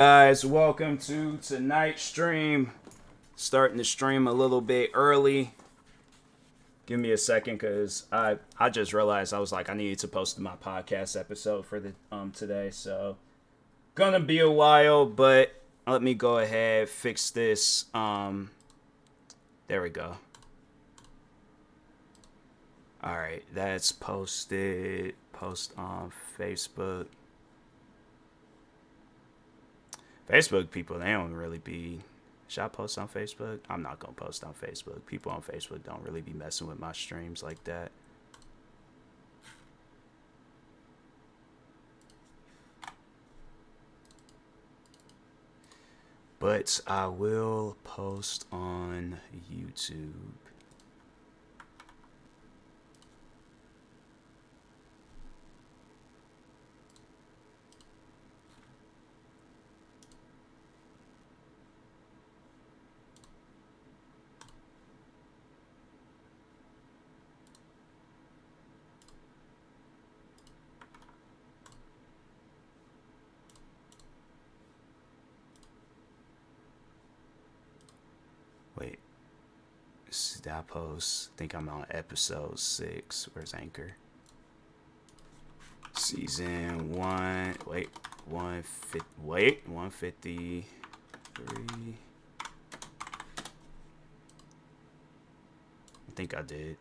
Guys, welcome to tonight's stream. Starting the stream a little bit early. Give me a second because I just realized I needed to post my podcast episode for the today, so gonna be a while, but let me go ahead fix this. There we go. All right, that's posted. Post on Facebook. Facebook people, they don't really be. Should I post on Facebook? I'm not gonna post on Facebook. People on Facebook don't really be messing with my streams like that. But I will post on YouTube. Wait, did I post? I think I'm on episode 6. Where's Anchor? Season 1. Wait, 153. I think I did.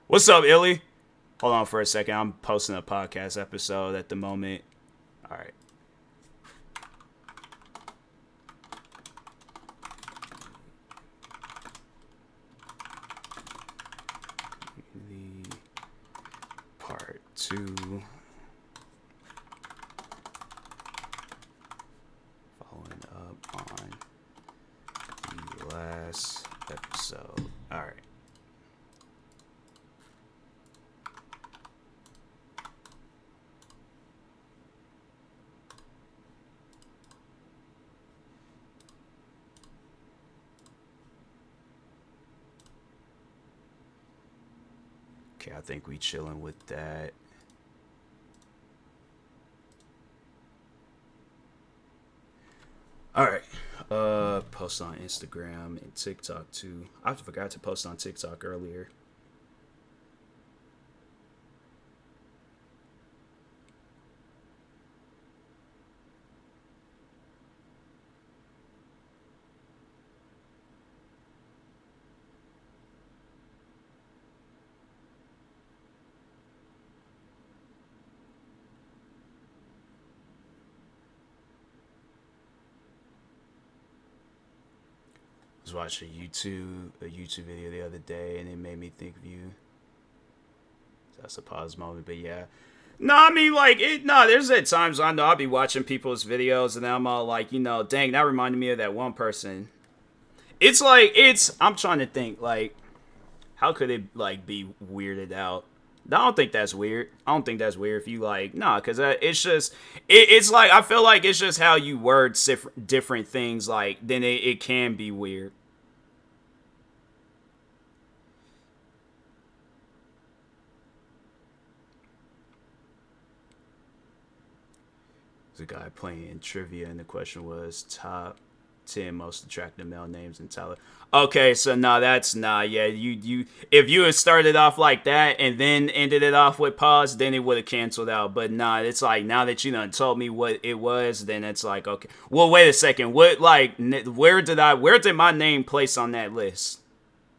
What's up, Illy? Hold on for a second. I'm posting a podcast episode at the moment. All right. Part 2. Following up on the last episode. All right. Okay, I think we chilling with that. All right. Post on Instagram and TikTok too. I forgot to post on TikTok earlier. Was watching a YouTube video the other day, and it made me think of you. That's a pause moment, but yeah. No, I mean, like, there's at times I know I'll be watching people's videos, and I'm all like, dang, that reminded me of that one person. I'm trying to think, like, how could it, like, be weirded out? I don't think that's weird. I don't think that's weird if you, like, nah, because it's just, it's like, I feel like it's just how you word different things, like, then it can be weird. There's a guy playing trivia, and the question was top 10 most attractive male names in Tyler. Okay, so yeah. You if you had started off like that and then ended it off with pause, then it would have canceled out. But nah, it's like now that you done told me what it was, then it's like okay. Well, wait a second. What like where did my name place on that list?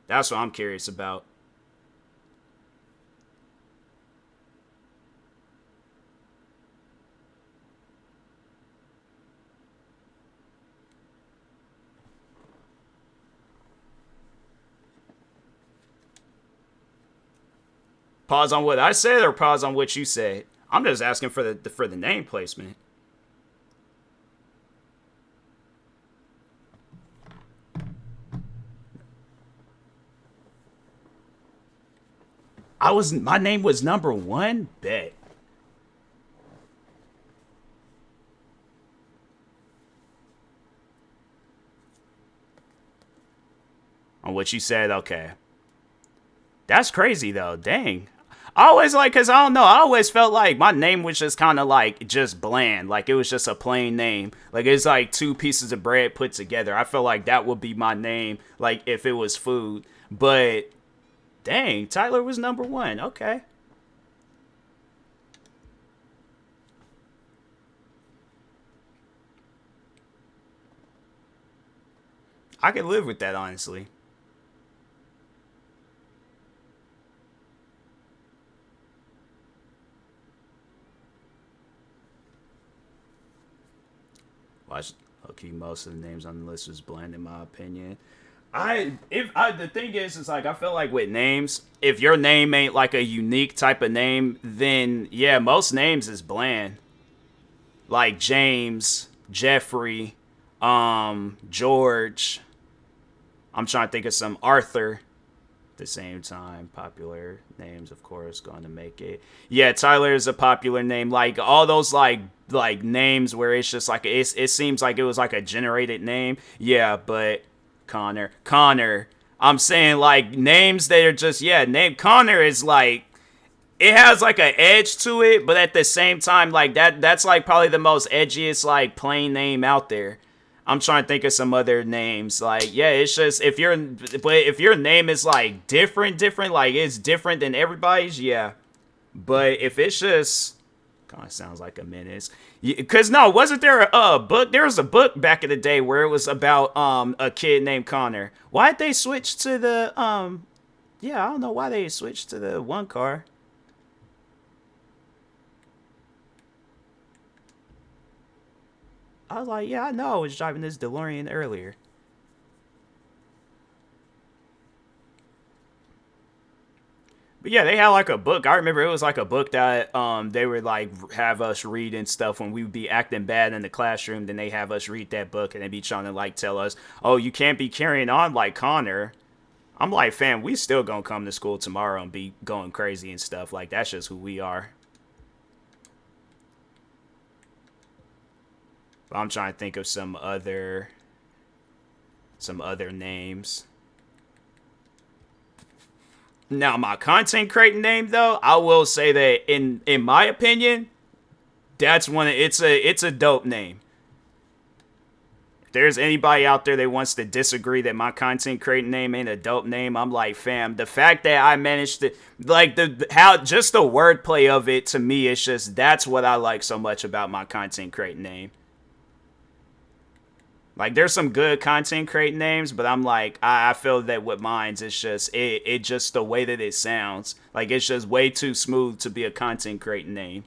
That's what I'm curious about. Pause on what I said or pause on what you said? I'm just asking for the name placement. My name was number 1. Bet. On what you said, okay. That's crazy though. Dang. I always like, cause I don't know, I always felt like my name was just kind of like just bland, like it was just a plain name, like it's like two pieces of bread put together. I felt like that would be my name, like if it was food. But dang, Tyler was number one. Okay. I could live with that, honestly. Watch, okay, most of the names on the list was bland in my opinion. The thing is like I feel like with names, if your name ain't like a unique type of name, then yeah, most names is bland. Like James, Jeffrey, George. I'm trying to think of some Arthur. At the same time, popular names, of course, going to make it. Yeah, Tyler is a popular name. Like all those like names where it's just like it seems like it was like a generated name. Yeah, but Connor. I'm saying like names that are just name Connor is like it has like an edge to it, but at the same time, like that's like probably the most edgiest like plain name out there. I'm trying to think of some other names. Like, yeah, it's just if your name is like different, like it's different than everybody's, yeah. But if it's just kind of sounds like a menace. Cause no, wasn't there a book? There was a book back in the day where it was about a kid named Connor. Why'd they switch to the yeah, I don't know why they switched to the one car. I was like, yeah, I know I was driving this DeLorean earlier. But yeah, they had like a book. I remember it was like a book that they would like have us read and stuff when we would be acting bad in the classroom. Then they have us read that book and they be trying to like tell us, oh, you can't be carrying on like Connor. I'm like, fam, we still gonna come to school tomorrow and be going crazy and stuff. Like that's just who we are. But I'm trying to think of some other names. Now, my content creating name though, I will say that in my opinion, that's one. It's a dope name. If there's anybody out there that wants to disagree that my content creating name ain't a dope name, I'm like, fam, the fact that I managed to like how just the wordplay of it to me, it's just that's what I like so much about my content creating name. Like there's some good content creating names, but I'm like I feel that with mine's it's just it just the way that it sounds. Like it's just way too smooth to be a content creating name.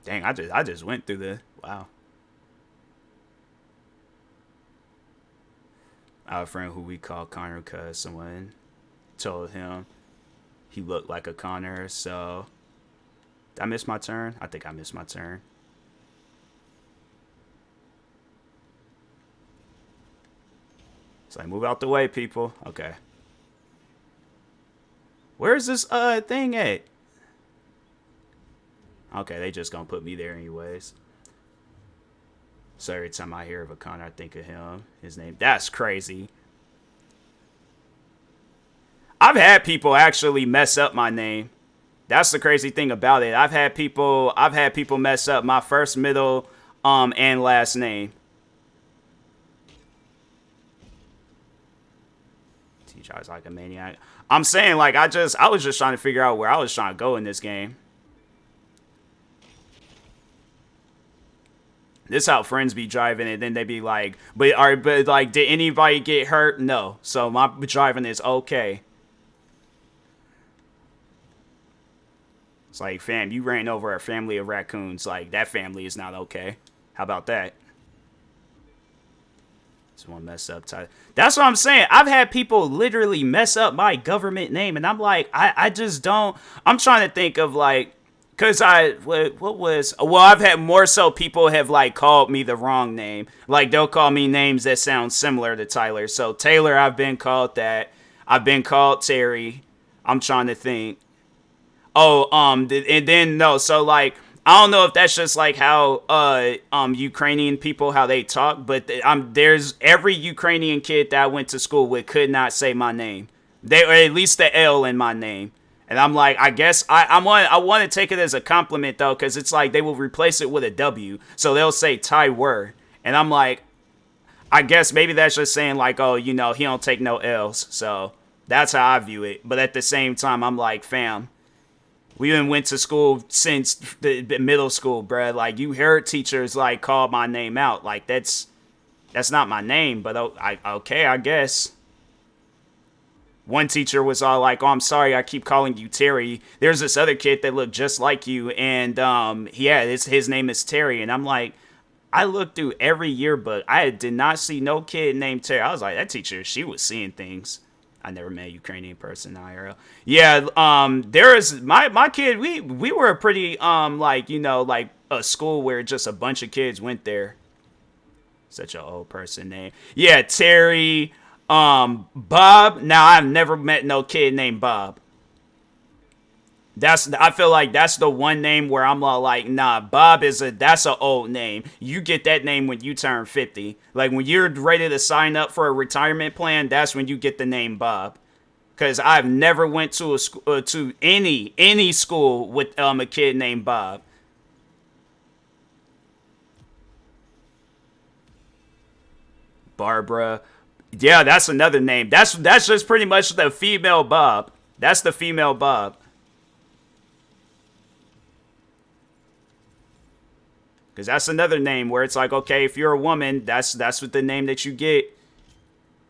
Dang, I just went through the wow. I have a friend who we call Connor because someone told him he looked like a Connor, so did I miss my turn? I think I missed my turn. So like, move out the way, people. Okay. Where's this thing at? Okay, they just gonna put me there anyways. So every time I hear of a Connor, I think of him. His name. That's crazy. I've had people actually mess up my name. That's the crazy thing about it. I've had people mess up my first, middle, and last name. Teach I was like a maniac. I'm saying like I was just trying to figure out where I was trying to go in this game. This how friends be driving it, then they be like, but like did anybody get hurt? No. So my driving is okay. It's like, fam, you ran over a family of raccoons. Like, that family is not okay. How about that? Just want to mess up. That's what I'm saying. I've had people literally mess up my government name, and I'm like, I just don't. I'm trying to think of, like, because what was, well, I've had more so people have, like, called me the wrong name. Like, they'll call me names that sound similar to Tyler. So, Taylor, I've been called that. I've been called Terry. I'm trying to think. Oh, and then no, so like I don't know if that's just like how Ukrainian people how they talk, but there's every Ukrainian kid that I went to school with could not say my name. They or at least the L in my name. And I'm like, I guess I want to take it as a compliment though, because it's like they will replace it with a W, so they'll say Tywer, and I'm like, I guess maybe that's just saying like, oh, you know, he don't take no L's, so that's how I view it. But at the same time, I'm like, fam, we even went to school since the middle school, bruh. Like you heard teachers like call my name out, like that's not my name, but okay, I guess. One teacher was all like, "Oh, I'm sorry, I keep calling you Terry. There's this other kid that looked just like you, and yeah, his name is Terry." And I'm like, I looked through every yearbook. I did not see no kid named Terry. I was like, that teacher, she was seeing things. I never met a Ukrainian person IRL. Yeah, there is my kid. We were a pretty like, you know, like a school where just a bunch of kids went there. Such an old person name. Yeah, Terry. Bob. Now I've never met no kid named Bob. I feel like that's the one name where I'm all like, nah, Bob that's an old name. You get that name when you turn 50. Like when you're ready to sign up for a retirement plan, that's when you get the name Bob. Cause I've never went to to any school with a kid named Bob. Barbara. Yeah, that's another name. That's just pretty much the female Bob. That's the female Bob. Because that's another name where it's like, okay, if you're a woman, that's what the name that you get.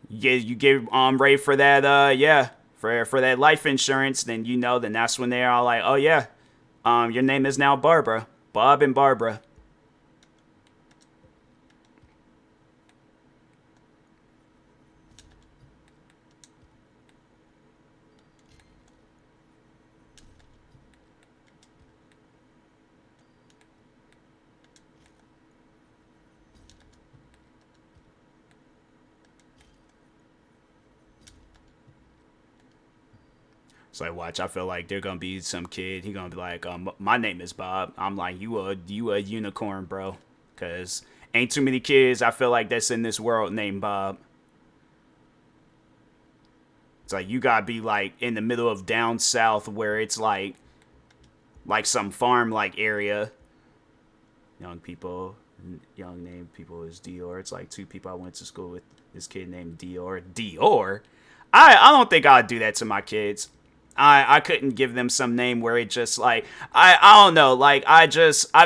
You get ready for that, yeah, for that life insurance. Then you know, then that's when they're all like, oh yeah, your name is now Barbara, Bob and Barbara. So like, watch. I feel like they're gonna be some kid. He gonna be like, my name is Bob. I'm like, you a unicorn, bro. Cause ain't too many kids I feel like that's in this world named Bob. It's like you gotta be like in the middle of down south where it's like some farm like area. Young people, young named people is Dior. It's like two people I went to school with. This kid named Dior. Dior. I don't think I'd do that to my kids. I couldn't give them some name where it just like I don't know, like I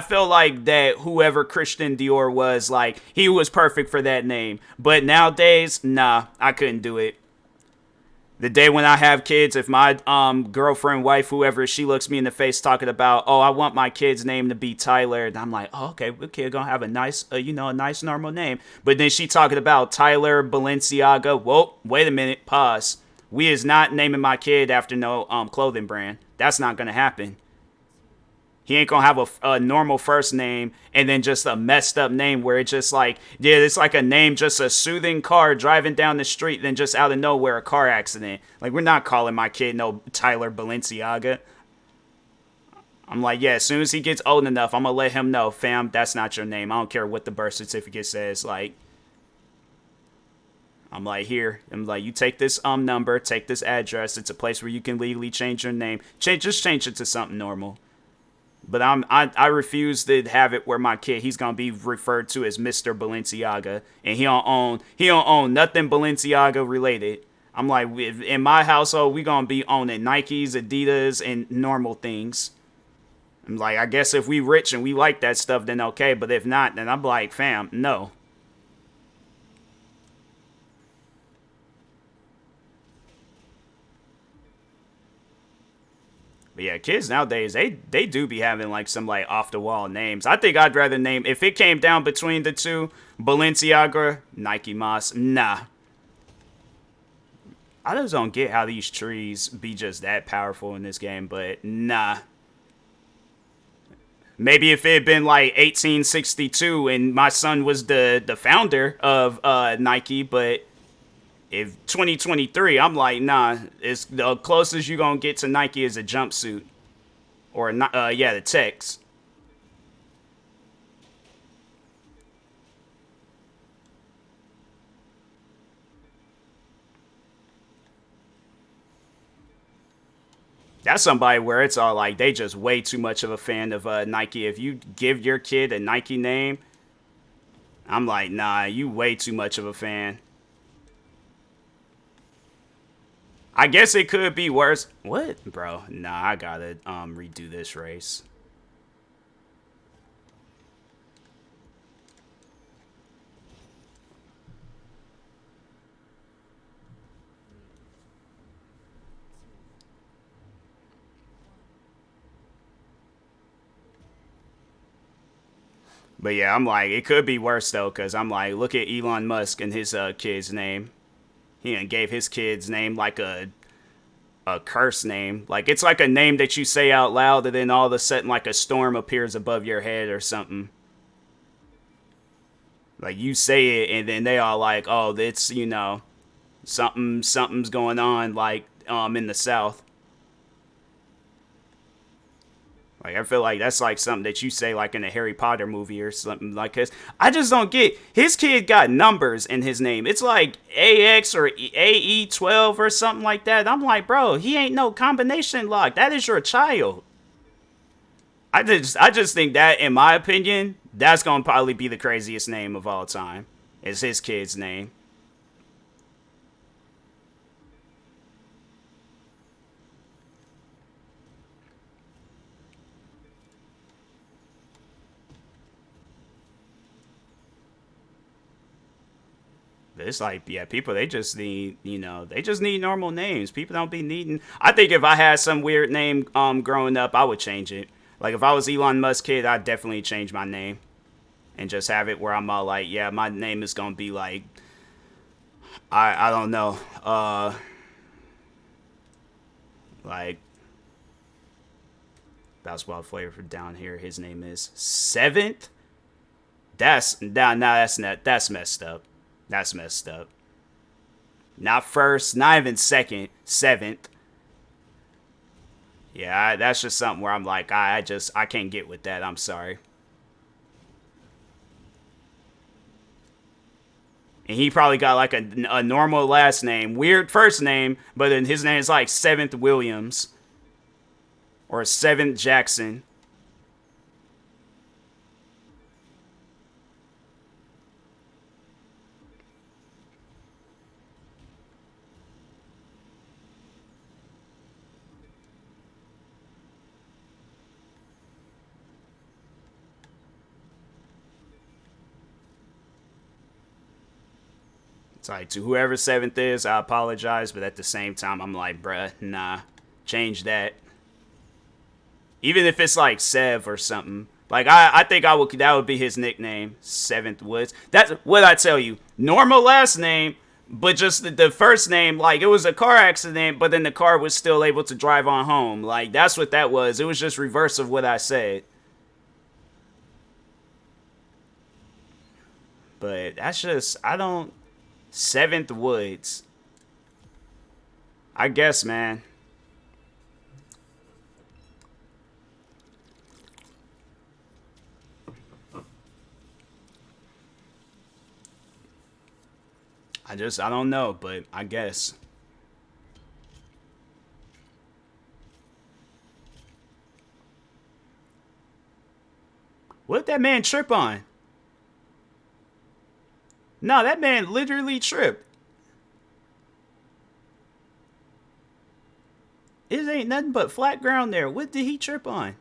feel like that whoever Christian Dior was, like he was perfect for that name. But nowadays, nah, I couldn't do it. The day when I have kids, if my girlfriend, wife, whoever, she looks me in the face talking about, oh, I want my kid's name to be Tyler, and I'm like, oh, okay, the kid gonna have a nice, a nice normal name. But then she talking about Tyler Balenciaga. Whoa, wait a minute, pause. We is not naming my kid after no clothing brand. That's not gonna happen. He ain't gonna have a normal first name and then just a messed up name where it's just like, yeah, it's like a name, just a soothing car driving down the street, then just out of nowhere a car accident. Like, we're not calling my kid no Tyler Balenciaga. I'm like, yeah, as soon as he gets old enough, I'm gonna let him know, fam, that's not your name. I don't care what the birth certificate says. Like, I'm like, here. I'm like, you take this number, take this address. It's a place where you can legally change your name. Just change it to something normal. But I refuse to have it where my kid, he's gonna be referred to as Mr. Balenciaga, and he don't own nothing Balenciaga related. I'm like, in my household, we gonna be owning Nikes, Adidas, and normal things. I'm like, I guess if we rich and we like that stuff, then okay. But if not, then I'm like, fam, no. But yeah, kids nowadays, they do be having like some like off the wall names. I think I'd rather name, if it came down between the two, Balenciaga, Nike Moss. Nah. I just don't get how these trees be just that powerful in this game, but nah. Maybe if it had been like 1862 and my son was the founder of Nike, but if 2023, I'm like, nah, it's the closest you're gonna get to Nike is a jumpsuit or the Tex. That's somebody where it's all like they just way too much of a fan of Nike. If you give your kid a Nike name, I'm like, nah, you way too much of a fan. I guess it could be worse. What, bro? Nah, I gotta redo this race. But yeah, I'm like, it could be worse though, cause I'm like, look at Elon Musk and his kid's name. He gave his kid's name like a curse name. Like it's like a name that you say out loud, and then all of a sudden like a storm appears above your head or something. Like you say it, and then they all like, oh, it's something's going on like in the South. Like I feel like that's like something that you say like in a Harry Potter movie or something like this. I just don't get his kid got numbers in his name. It's like AX or AE12 or something like that. I'm like, bro, he ain't no combination lock. That is your child. I just think that in my opinion, that's gonna probably be the craziest name of all time. Is his kid's name. It's like, yeah, people, they just need, they just need normal names. People don't be needing. I think if I had some weird name growing up, I would change it. Like if I was Elon Musk kid, I'd definitely change my name and just have it where I'm all like, yeah, my name is gonna be like, I don't know, like basketball player for down here. His name is Seventh. That's messed up. That's messed up. Not first, not even second, seventh. Yeah, that's just something where I'm like, I can't get with that. I'm sorry. And he probably got like a normal last name, weird first name, but then his name is like Seventh Williams or Seventh Jackson. It's like to whoever seventh is, I apologize, but at the same time, I'm like, bruh, nah, change that. Even if it's like Sev or something. Like I think that would be his nickname, Seventh Woods. That's what I tell you. Normal last name, but just the first name, like it was a car accident, but then the car was still able to drive on home. Like that's what that was. It was just reverse of what I said. But that's just I don't Seventh Woods. I guess, man. I don't know, but I guess. What did that man trip on? No, that man literally tripped. It ain't nothing but flat ground there. What did he trip on?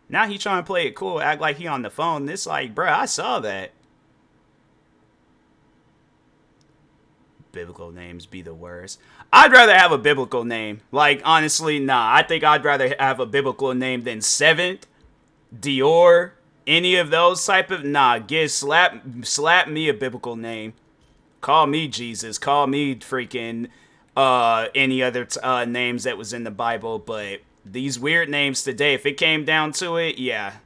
Now he trying to play it cool, act like he on the phone. It's like, bruh, I saw that. Biblical names be the worst. I'd rather have a biblical name. Like, honestly, nah. I think I'd rather have a biblical name than Seventh, Dior, any of those type of slap me a biblical name. Call me Jesus. Call me freaking any other names that was in the Bible. But these weird names today, if it came down to it, yeah,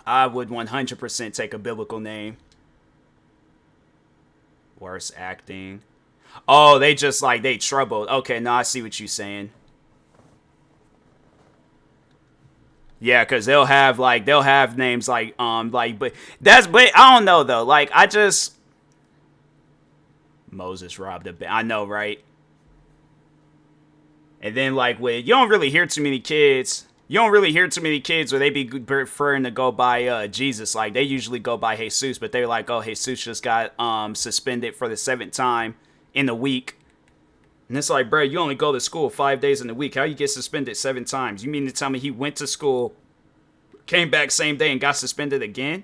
I would 100% take a biblical name. Worst acting. Oh, they just like they troubled. Okay, no, I see what you're saying. Yeah, cause they'll have names like but I don't know though. Like I just Moses robbed a bank. I know, right? And then like with you don't really hear too many kids. You don't really hear too many kids where they be preferring to go by Jesus. Like they usually go by Jesus, but they're like, oh, Jesus just got suspended for the 7th time in a week. And it's like, bro, you only go to school 5 days in a week. How you get suspended 7 times? You mean to tell me he went to school, came back same day, and got suspended again?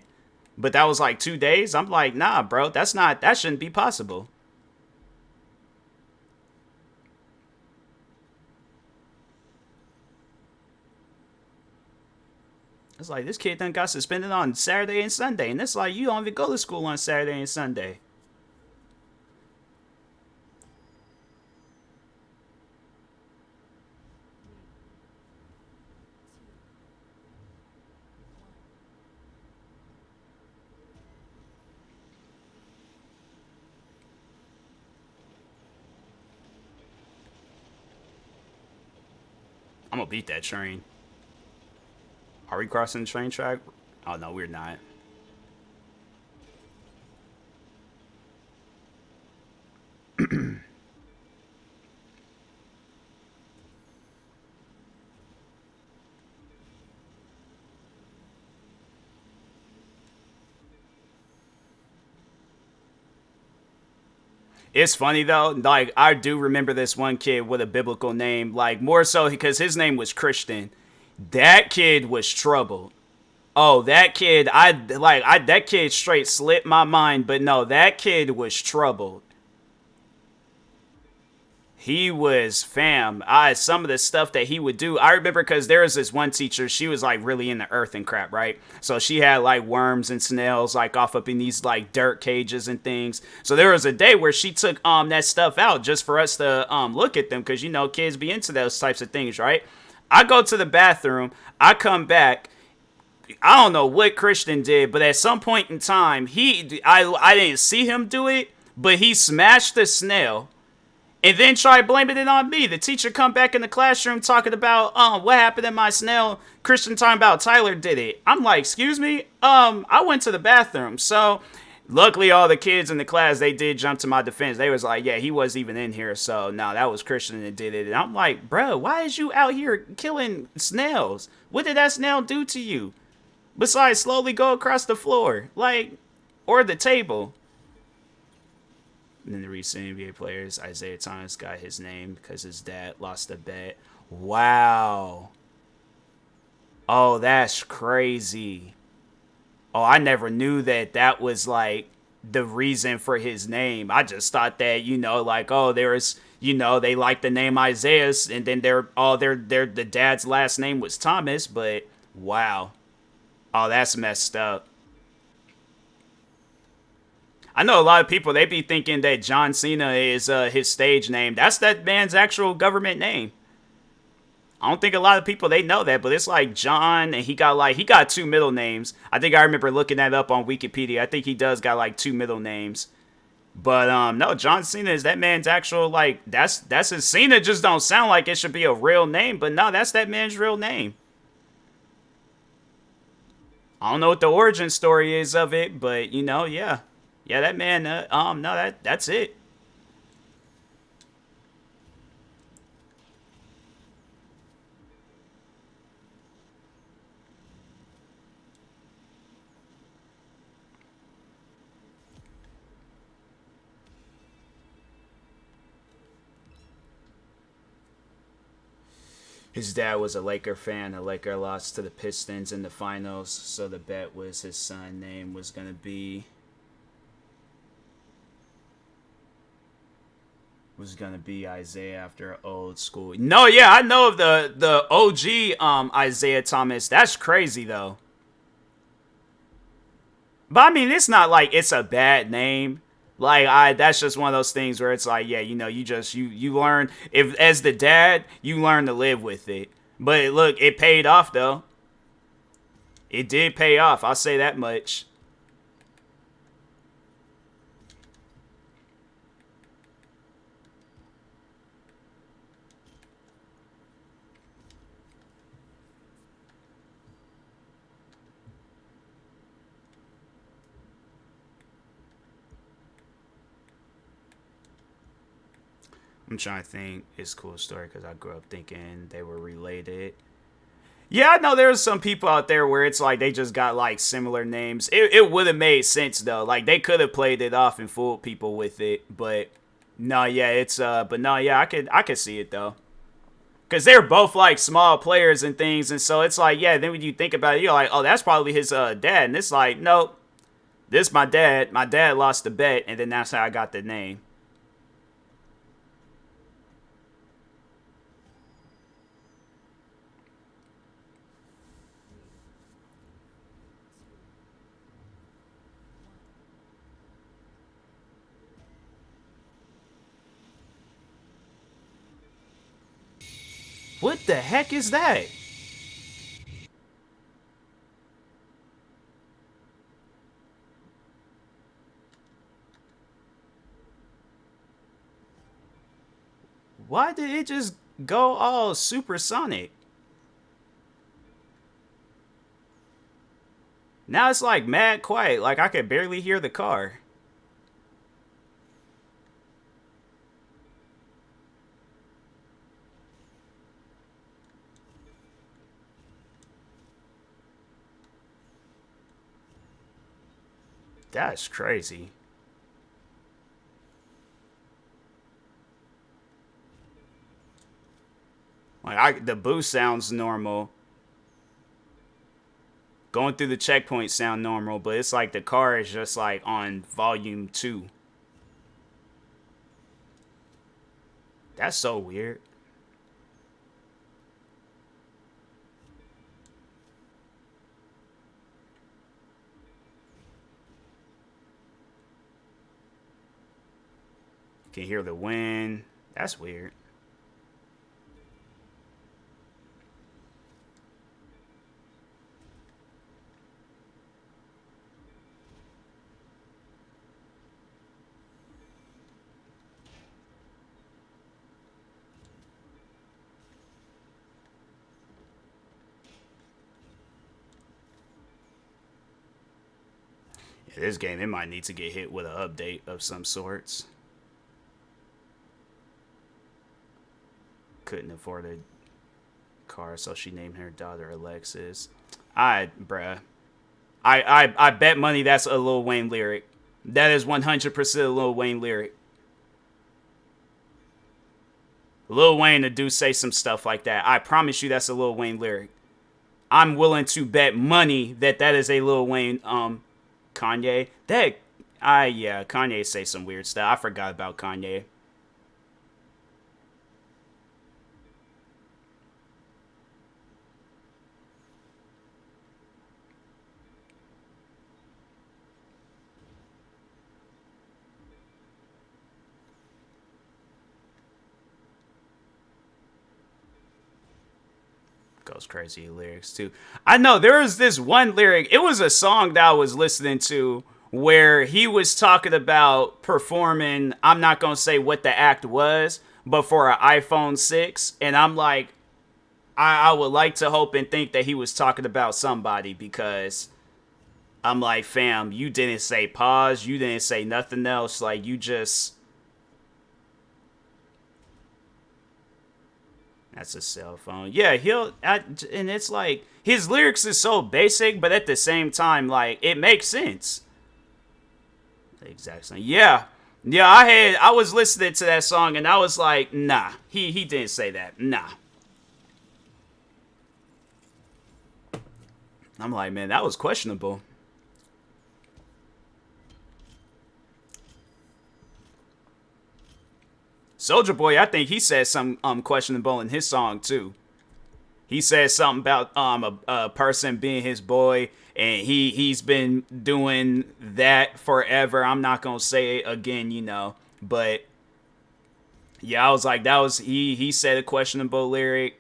But that was like 2 days? I'm like, nah, bro, that shouldn't be possible. It's like, this kid done got suspended on Saturday and Sunday. And it's like, you don't even go to school on Saturday and Sunday. I'm gonna beat that train. Are we crossing the train track? Oh, no, we're not. It's funny though, like I do remember this one kid with a biblical name, like more so because his name was Christian. That kid was troubled. Oh, that kid, that kid straight slipped my mind, but no, that kid was troubled. He was fam. Some of the stuff that he would do. I remember because there was this one teacher. She was like really into earth and crap, right? So she had like worms and snails like off up in these like dirt cages and things. So there was a day where she took that stuff out just for us to look at them because you know kids be into those types of things, right? I go to the bathroom. I come back. I don't know what Christian did, but at some point in time, I didn't see him do it, but he smashed the snail and then tried blaming it on me. The teacher come back in the classroom talking about what happened in my snail. Christian talking about Tyler did it. I'm like, excuse me? I went to the bathroom. So luckily all the kids in the class, they did jump to my defense. They was like, yeah, he wasn't even in here. So no, that was Christian that did it. And I'm like, bro, why is you out here killing snails? What did that snail do to you? Besides slowly go across the floor, like, or the table. And then the recent NBA players, Isaiah Thomas got his name because his dad lost a bet. Wow. Oh, that's crazy. Oh, I never knew that was like the reason for his name. I just thought that, you know, like, oh, there was, you know, they liked the name Isaiah and then the dad's last name was Thomas, but wow. Oh, that's messed up. I know a lot of people, they be thinking that John Cena is his stage name. That's that man's actual government name. I don't think a lot of people, they know that, but it's like John, and he got 2 middle names. I think I remember looking that up on Wikipedia. I think he does got like 2 middle names. But no, John Cena is that man's actual, like, that's his. Cena just don't sound like it should be a real name, but no, that's that man's real name. I don't know what the origin story is of it, but you know, yeah. Yeah, that man, no, that's it. His dad was a Laker fan. The Laker lost to the Pistons in the finals, so the bet was his son name was gonna be Isaiah after old school. No, yeah, I know of the OG Isaiah Thomas. That's crazy though. But I mean, it's not like it's a bad name. Like that's just one of those things where it's like, yeah, you know, you learn if as the dad, you learn to live with it. But look, it paid off though. It did pay off. I'll say that much. I'm trying to think. It's a cool story because I grew up thinking they were related. Yeah, I know there's some people out there where it's like they just got like similar names. It would have made sense though. Like they could have played it off and fooled people with it, but no, yeah, it's but no, yeah, I could see it though. Cause they're both like small players and things, and so it's like, yeah. Then when you think about it, you're like, oh, that's probably his dad, and it's like, nope, this my dad. My dad lost the bet, and then that's how I got the name. What the heck is that? Why did it just go all supersonic? Now it's like mad quiet, like I could barely hear the car. That's crazy. The boost sounds normal. Going through the checkpoint sound normal, but it's like the car is just like on volume 2. That's so weird. Can hear the wind. That's weird. Yeah, this game, it might need to get hit with an update of some sorts. Couldn't afford a car, so she named her daughter Alexis. Bruh. I bet money that's a Lil Wayne lyric. That is 100% a Lil Wayne lyric. Lil Wayne to do say some stuff like that. I promise you that's a Lil Wayne lyric. I'm willing to bet money that that is a Lil Wayne Kanye. Yeah, Kanye say some weird stuff. I forgot about Kanye. Goes crazy lyrics too. I know there was this one lyric. It was a song that I was listening to where he was talking about performing. I'm not gonna say what the act was, but for an iPhone 6, and I'm like, I would like to hope and think that he was talking about somebody because I'm like, fam, you didn't say pause, you didn't say nothing else. Like you just That's a cell phone. Yeah, and it's like his lyrics is so basic, but at the same time, like it makes sense. Exactly. Yeah, yeah. I was listening to that song and I was like, nah, he didn't say that. Nah. I'm like, man, that was questionable. Soldier Boy, I think he said some questionable in his song too. He says something about a person being his boy, and he's been doing that forever. I'm not gonna say it again, but yeah, I was like, that was he said a questionable lyric.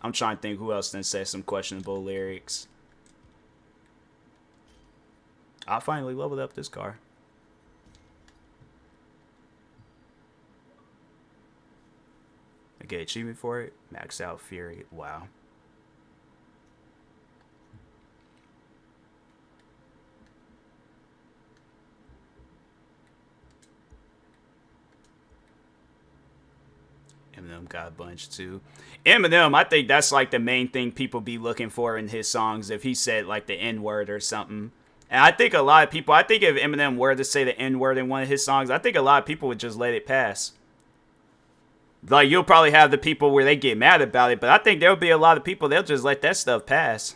I'm trying to think who else then said some questionable lyrics. I finally leveled up this car. I get achievement for it. Max out Fury. Wow. Eminem got a bunch too. Eminem, I think that's like the main thing people be looking for in his songs. If he said like the N word or something, and I think a lot of people, I think if Eminem were to say the N word in one of his songs, I think a lot of people would just let it pass. Like, you'll probably have the people where they get mad about it, but I think there'll be a lot of people, they'll just let that stuff pass.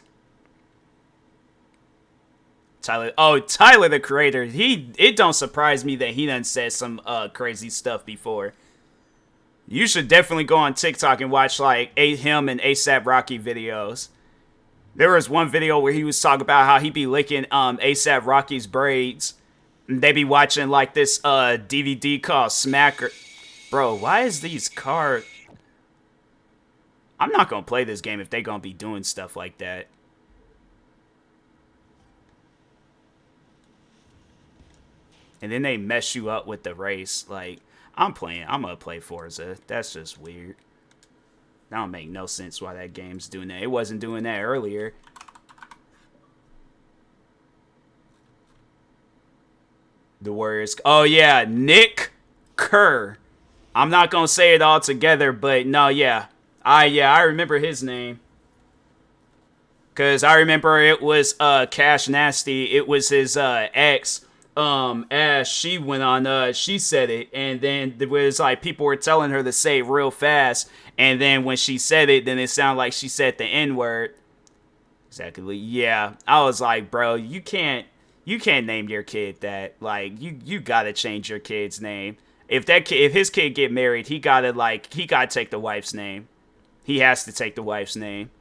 Tyler the Creator, it don't surprise me that he done said some crazy stuff before. You should definitely go on TikTok and watch like him and ASAP Rocky videos. There was one video where he was talking about how he be licking ASAP Rocky's braids. And they be watching like this DVD called Smacker. Bro, why is these cars... I'm not going to play this game if they going to be doing stuff like that. And then they mess you up with the race. Like, I'm going to play Forza. That's just weird. That don't make no sense why that game's doing that. It wasn't doing that earlier. The Warriors. Oh, yeah. Nick Kerr. I'm not going to say it all together, but no, yeah. I remember his name. Because I remember it was Cash Nasty. It was his ex, Ash. She went on, she said it. And then there was like people were telling her to say it real fast. And then when she said it, then it sounded like she said the N-word. Exactly. Yeah. I was like, bro, you can't name your kid that. Like, you got to change your kid's name. If his kid get married, he gotta take the wife's name. He has to take the wife's name.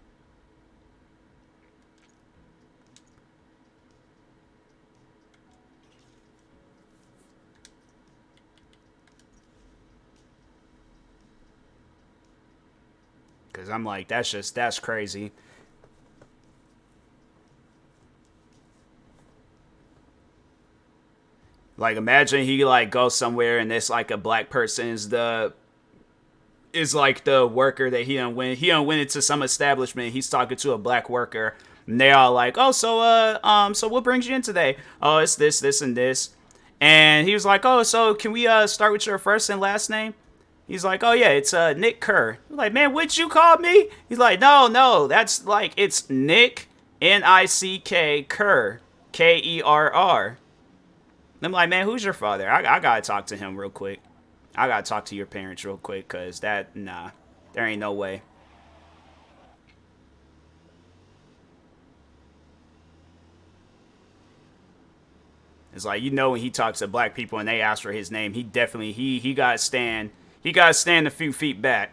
Cause I'm like, that's crazy. Like, imagine he like goes somewhere and it's like a black person is like the worker that he done went into some establishment. He's talking to a black worker, and they all like, oh, so what brings you in today? Oh, it's this, and this. And he was like, oh, so can we start with your first and last name? He's like, oh yeah, it's Nick Kerr. I'm like, man, what'd you call me? He's like, no, that's like, it's Nick Nick Kerr Kerr. I'm like, man, who's your father? I gotta talk to him real quick. I gotta talk to your parents real quick, cause there ain't no way. It's like, when he talks to black people and they ask for his name, he definitely he gotta stand a few feet back.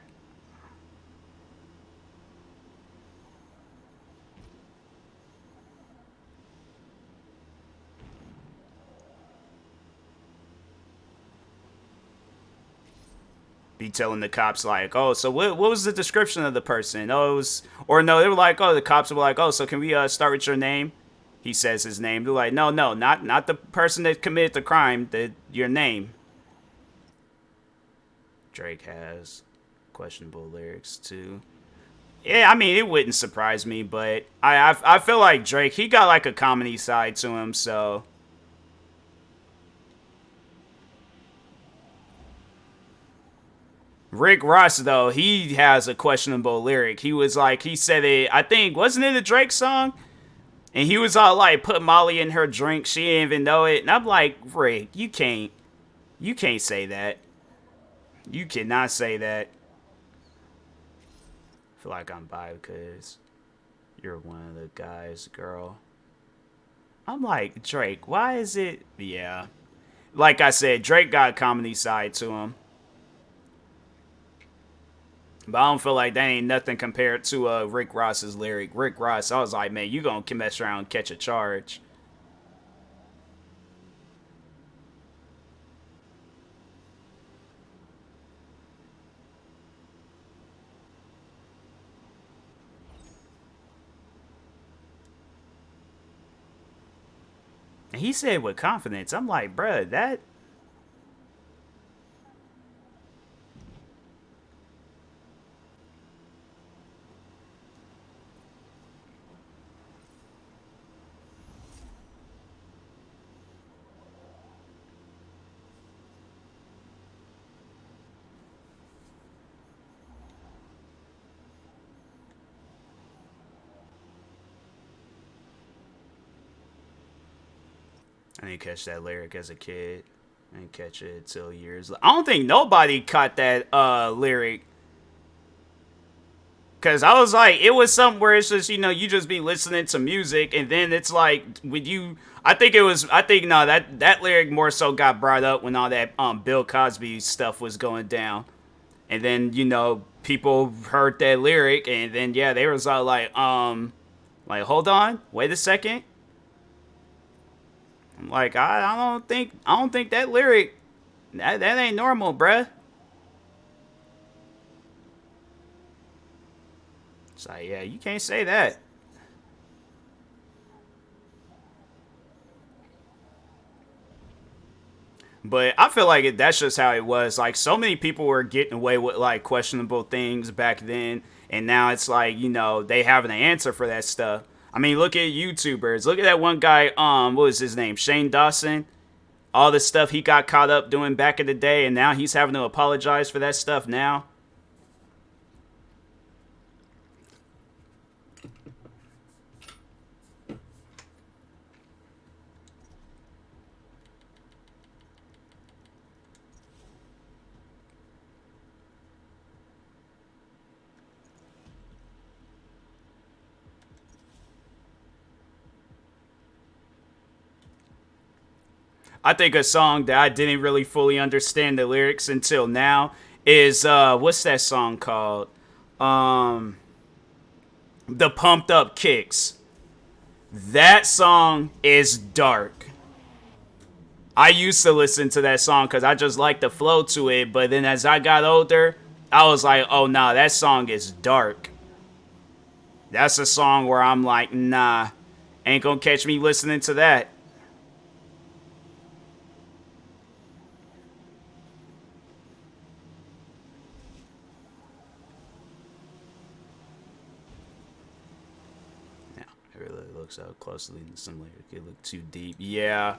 Be telling the cops like, oh, so what was the description of the person? Oh, it was, or no, they were like, oh, the cops were like, oh, so can we start with your name? He says his name. They're like, no, not the person that committed the crime, your name. Drake has questionable lyrics too. Yeah, I mean, it wouldn't surprise me, but I feel like Drake, he got like a comedy side to him, so. Rick Ross, though, he has a questionable lyric. He was like, he said it, I think, wasn't it a Drake song? And he was all like, put Molly in her drink, she didn't even know it. And I'm like, Rick, you can't say that. You cannot say that. I feel like I'm bi because you're one of the guys, girl. I'm like, Drake, why is it? Yeah. Like I said, Drake got a comedy side to him. But I don't feel like that ain't nothing compared to Rick Ross's lyric. Rick Ross, I was like, man, you gonna mess around and catch a charge. And he said with confidence. I'm like, bruh, that... I didn't catch that lyric as a kid. I didn't catch it till years. I don't think nobody caught that lyric. Cause I was like, it was something where it's just, you just be listening to music, and then it's like with you. I think no, that lyric more so got brought up when all that Bill Cosby stuff was going down, and then people heard that lyric, and then yeah, they was all like hold on, wait a second. I'm like, I don't think that lyric that ain't normal, bruh. It's like, yeah, you can't say that. But I feel like that's just how it was. Like, so many people were getting away with, like, questionable things back then. And now it's like, they have an answer for that stuff. I mean, look at YouTubers. Look at that one guy, what was his name? Shane Dawson. All the stuff he got caught up doing back in the day. And now he's having to apologize for that stuff now. I think a song that I didn't really fully understand the lyrics until now is what's that song called? Um The Pumped Up Kicks. That song is dark. I used to listen to that song because I just like the flow to it, but then as I got older, I was like, oh nah, that song is dark. That's a song where I'm like, nah, ain't gonna catch me listening to that. Yeah, it really looks out closely and similar. It look too deep. Yeah.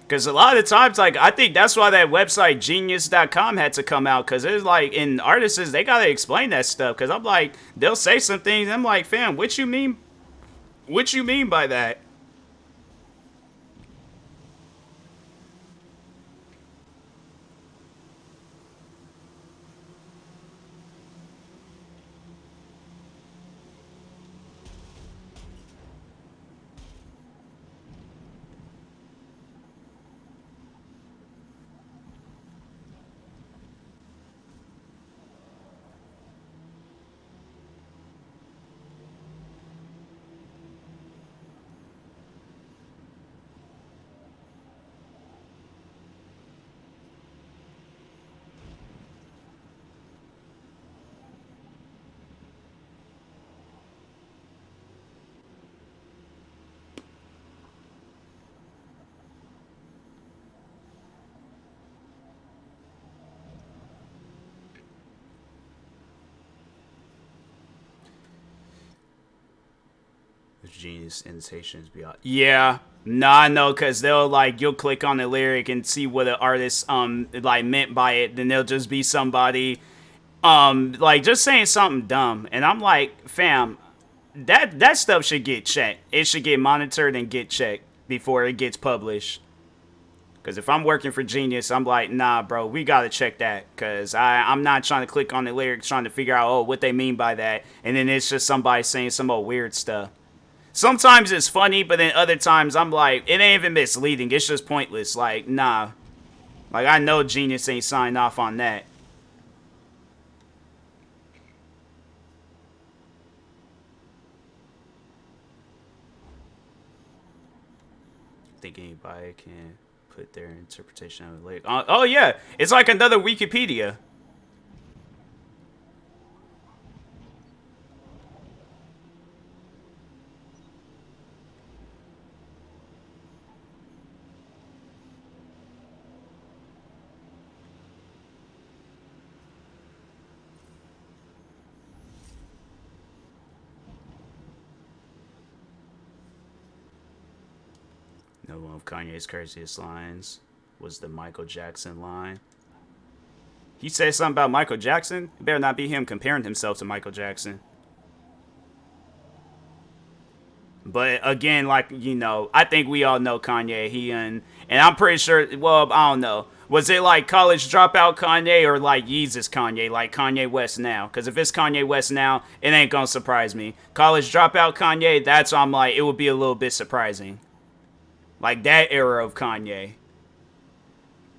Because a lot of the times, like, I think that's why that website genius.com had to come out. Because it's like, in artists, they got to explain that stuff. Because I'm like, they'll say some things. I'm like, fam, what you mean? What you mean by that? Genius annotations beyond. Yeah. Nah, no, because they'll like you'll click on the lyric and see what the artist like meant by it. Then they'll just be somebody like just saying something dumb, and I'm like, fam, that stuff should get checked. It should get monitored and get checked before it gets published. Because if I'm working for Genius, I'm like, nah, bro, we gotta check that. Because I'm not trying to click on the lyrics, trying to figure out what they mean by that, and then it's just somebody saying some old weird stuff. Sometimes it's funny, but then other times I'm like, it ain't even misleading. It's just pointless. Like, nah. Like, I know Genius ain't signed off on that. I think anybody can put their interpretation of the lyric. Oh, yeah. It's like another Wikipedia. No, one of Kanye's craziest lines was the Michael Jackson line. He said something about Michael Jackson. It better not be him comparing himself to Michael Jackson. But again, like, you know, I think we all know Kanye. And I'm pretty sure. Well, I don't know. Was it like college dropout Kanye or like Yeezus Kanye, like Kanye West now? Because if it's Kanye West now, it ain't gonna surprise me. College dropout Kanye, that's I'm like, it would be a little bit surprising. Like that era of Kanye,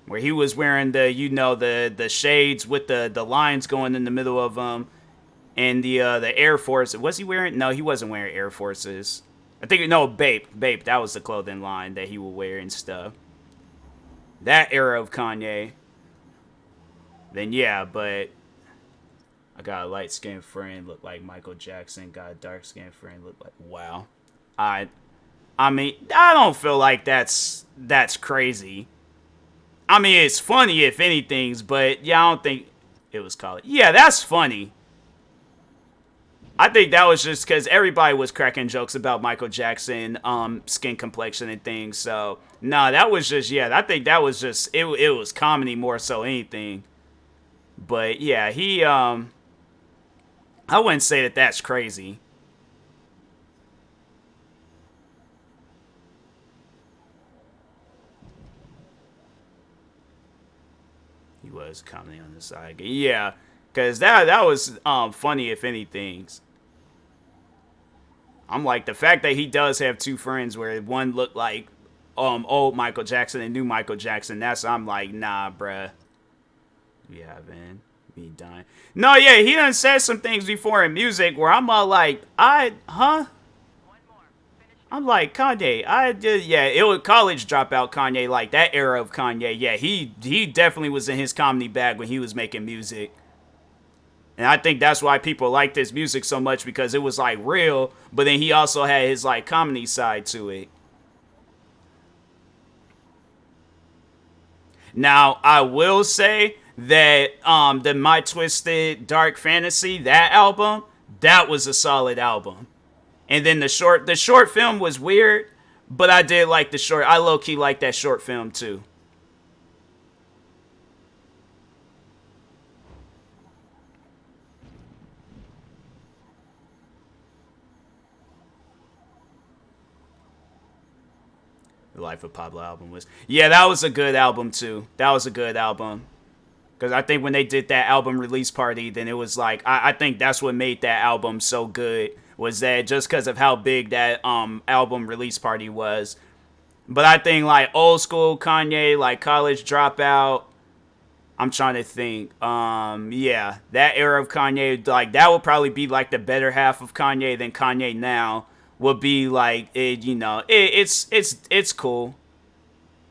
where he was wearing the, you know, the shades with the lines going in the middle of them, and the Air Force. Was he wearing? No, he wasn't wearing Air Forces. I think no, Bape. That was the clothing line that he would wear and stuff. That era of Kanye. Then yeah, but I got a light skinned friend look like Michael Jackson. Got a dark skinned friend look like wow. I I mean I don't feel like that's crazy. I mean it's funny if anything's, but yeah I don't think it was college. Yeah, that's funny. I think that was just because everybody was cracking jokes about Michael Jackson, skin complexion and things. So nah, that was just I think that was just it. It was comedy more so anything. But yeah, I wouldn't say that that's crazy. He was comedy on the side. Yeah, because that was funny if anything. I'm like the fact that he does have two friends where one looked like old Michael Jackson and new Michael Jackson. That's I'm like nah, bruh. Yeah, man. Me dying. No, yeah, he done said some things before in music where I'm all like, I'm like Kanye. I did, yeah. It was college dropout Kanye, like that era of Kanye. Yeah, he definitely was in his comedy bag when he was making music, and I think that's why people liked his music so much because it was like real, but then he also had his like comedy side to it. Now, I will say that the My Twisted Dark Fantasy, that album, that was a solid album. And then the short film was weird, but I did like the short. I low key like that short film too. The Life of Pablo album was, yeah, that was a good album too. That was a good album. Because I think when they did that album release party, then it was like I think that's what made that album so good was that just because of how big that album release party was. But I think like old school Kanye, like College Dropout. I'm trying to think. Yeah, that era of Kanye, like that would probably be like the better half of Kanye than Kanye now would be like it. You know, it's cool.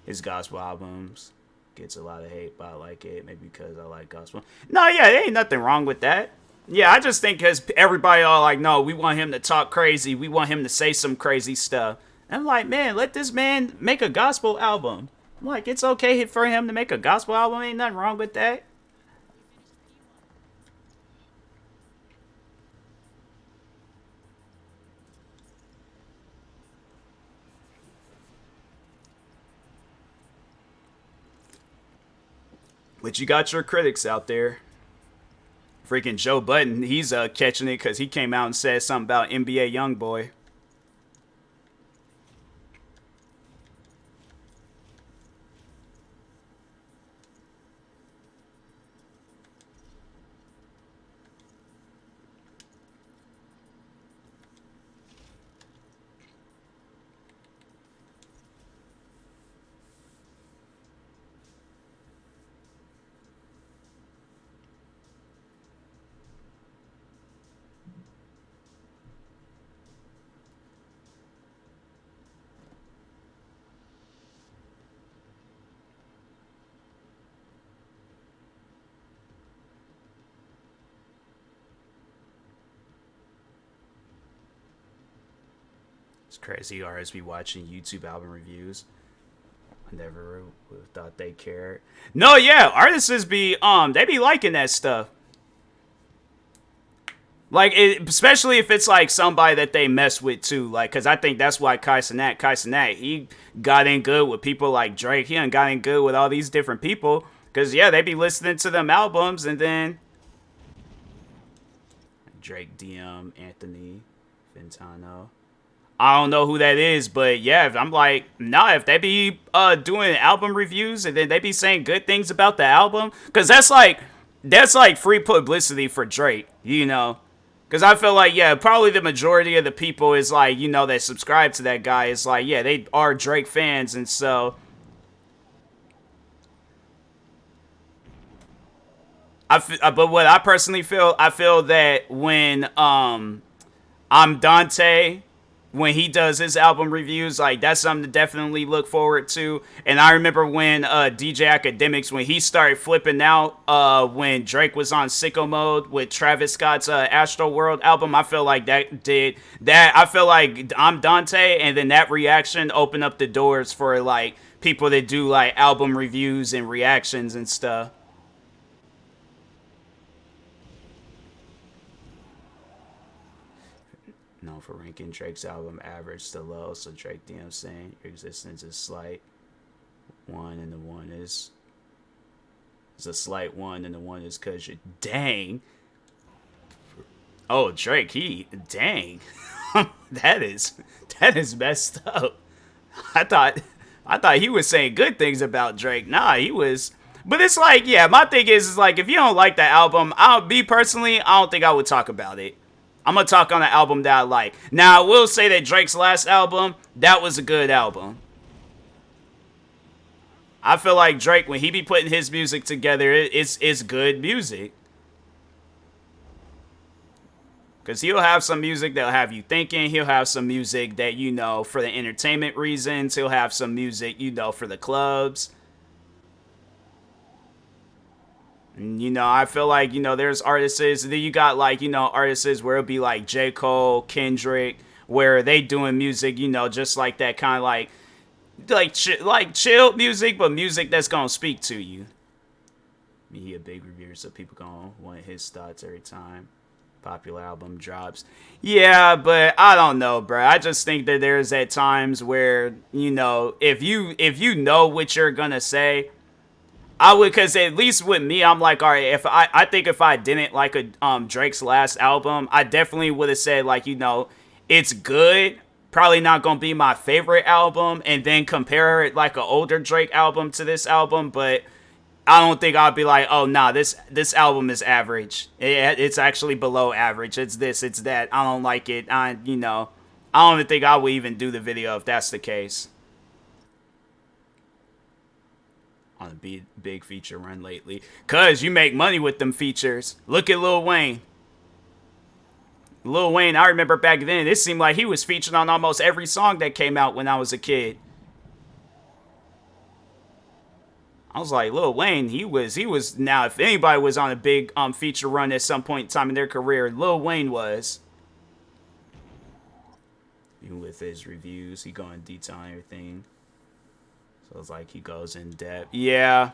His gospel albums gets a lot of hate, but I like it. Maybe because I like gospel. No, yeah, there ain't nothing wrong with that. Yeah, I just think because everybody all like, no, we want him to talk crazy. We want him to say some crazy stuff. And I'm like, man, let this man make a gospel album. I'm like, it's okay for him to make a gospel album. Ain't nothing wrong with that. But you got your critics out there. Freaking Joe Budden, he's catching it because he came out and said something about NBA YoungBoy. It's crazy. Artists be watching YouTube album reviews. I never would have thought they cared. No, yeah, artists be they be liking that stuff. Like, especially if it's like somebody that they mess with too. Like, cause I think that's why Kai Cenat, he got in good with people like Drake. He done got in good with all these different people. Cause yeah, they be listening to them albums, and then Drake, DM, Anthony, Fentano. I don't know who that is, but yeah, I'm like, nah, if they be doing album reviews and then they be saying good things about the album, because that's like free publicity for Drake, you know. Because I feel like, yeah, probably the majority of the people is like, you know, that subscribe to that guy is like, yeah, they are Drake fans, and so but what I personally feel, I feel that when I'm Dante, when he does his album reviews, like that's something to definitely look forward to. And I remember when DJ Academics, when he started flipping out when Drake was on Sicko Mode with Travis Scott's Astro World album, I feel like that did that. I feel like I'm Dante, and then that reaction opened up the doors for like people that do like album reviews and reactions and stuff. Known for ranking Drake's album average to low, so Drake DM saying your existence is slight one and the one is a slight one and the one is cause you dang. Oh Drake, he dang. that is that is messed up. I thought I thought he was saying good things about Drake. Nah, he was, but it's like, yeah, my thing is like if you don't like the album, I'll be personally, I don't think I would talk about it. I'm gonna talk on the album that I like. Now I will say that Drake's last album, that was a good album. I feel like Drake, when he be putting his music together, it's good music. Cause he'll have some music that'll have you thinking. He'll have some music that, you know, for the entertainment reasons. He'll have some music, you know, for the clubs. And, you know, I feel like, you know, there's artists, then you got like, you know, artists where it'll be like J. Cole, Kendrick, where they doing music, you know, just like that kind of like chill music, but music that's gonna speak to you. He a big reviewer, so people gonna want his thoughts every time popular album drops. Yeah, but I don't know, bro. I just think that there's at times where, you know, if you know what you're gonna say, I would, because at least with me, I'm like, all right, if I think if I didn't like a Drake's last album, I definitely would have said like, you know, it's good. Probably not gonna be my favorite album, and then compare it like an older Drake album to this album, but I don't think I'd be like, oh nah, this album is average. It's actually below average. It's this, it's that. I don't like it. I don't even think I would even do the video if that's the case. On a big feature run lately, cause you make money with them features. Look at Lil Wayne. Lil Wayne, I remember back then, it seemed like he was featured on almost every song that came out when I was a kid. I was like, Lil Wayne, he was. Now, if anybody was on a big feature run at some point in time in their career, Lil Wayne was. Even with his reviews, he go in detail on everything. So it's like he goes in depth. Yeah.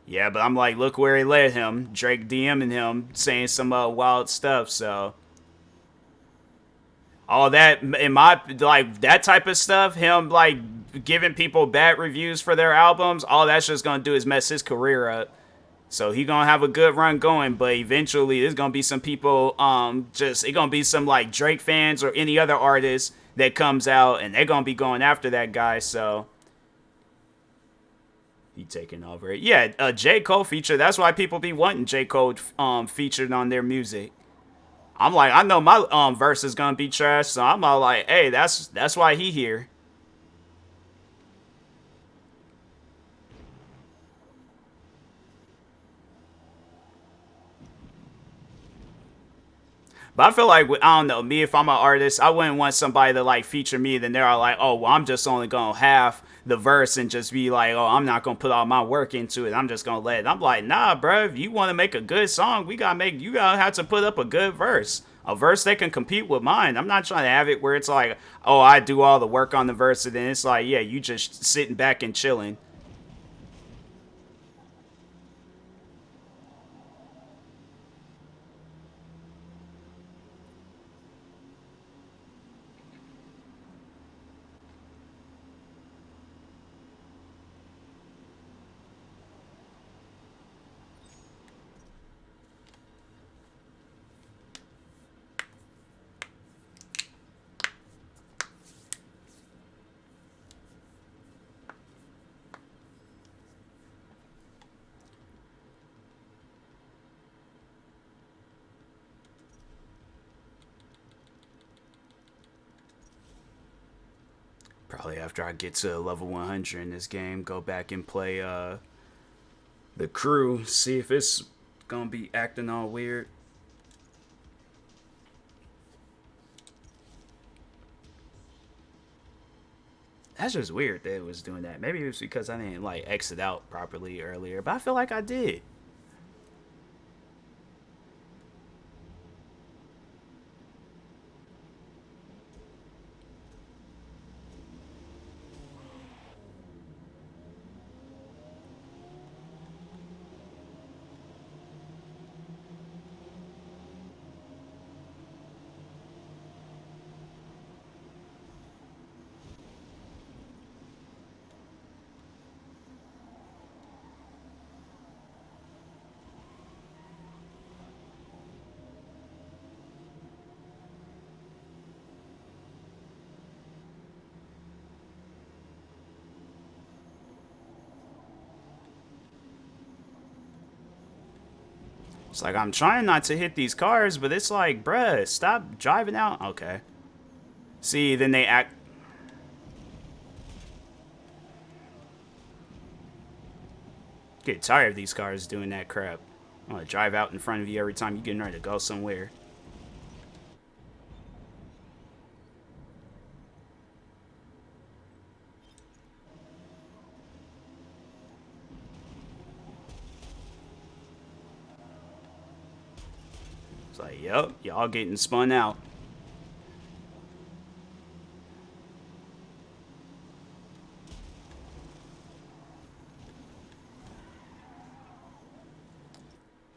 Yeah, but I'm like, look where he led him. Drake DMing him, saying some wild stuff. So all that in my like that type of stuff, him like giving people bad reviews for their albums, all that's just gonna do is mess his career up. So he gonna have a good run going, but eventually there's gonna be some people, just it gonna be some like Drake fans or any other artist that comes out, and they're gonna be going after that guy. So he taking over it. Yeah, a J. Cole feature. That's why people be wanting J. Cole featured on their music. I'm like, I know my verse is gonna be trash, so I'm all like, hey, that's why he here. But I feel like, I don't know, me, if I'm an artist, I wouldn't want somebody to like feature me, then they're all like, oh, well, I'm just only gonna have the verse and just be like, oh, I'm not gonna put all my work into it. I'm just gonna let it. I'm like, nah, bro, if you want to make a good song, you gotta have to put up a good verse. A verse that can compete with mine. I'm not trying to have it where it's like, oh, I do all the work on the verse, and then it's like, yeah, you just sitting back and chilling. Probably after I get to level 100 in this game, go back and play the crew, see if it's gonna be acting all weird. That's just weird that it was doing that. Maybe it was because I didn't like exit out properly earlier, but I feel like I did. It's like I'm trying not to hit these cars, but it's like, bruh, stop driving out. Okay. See, then they act. Get tired of these cars doing that crap. I want to drive out in front of you every time you're getting ready to go somewhere. It's like, yep, y'all getting spun out.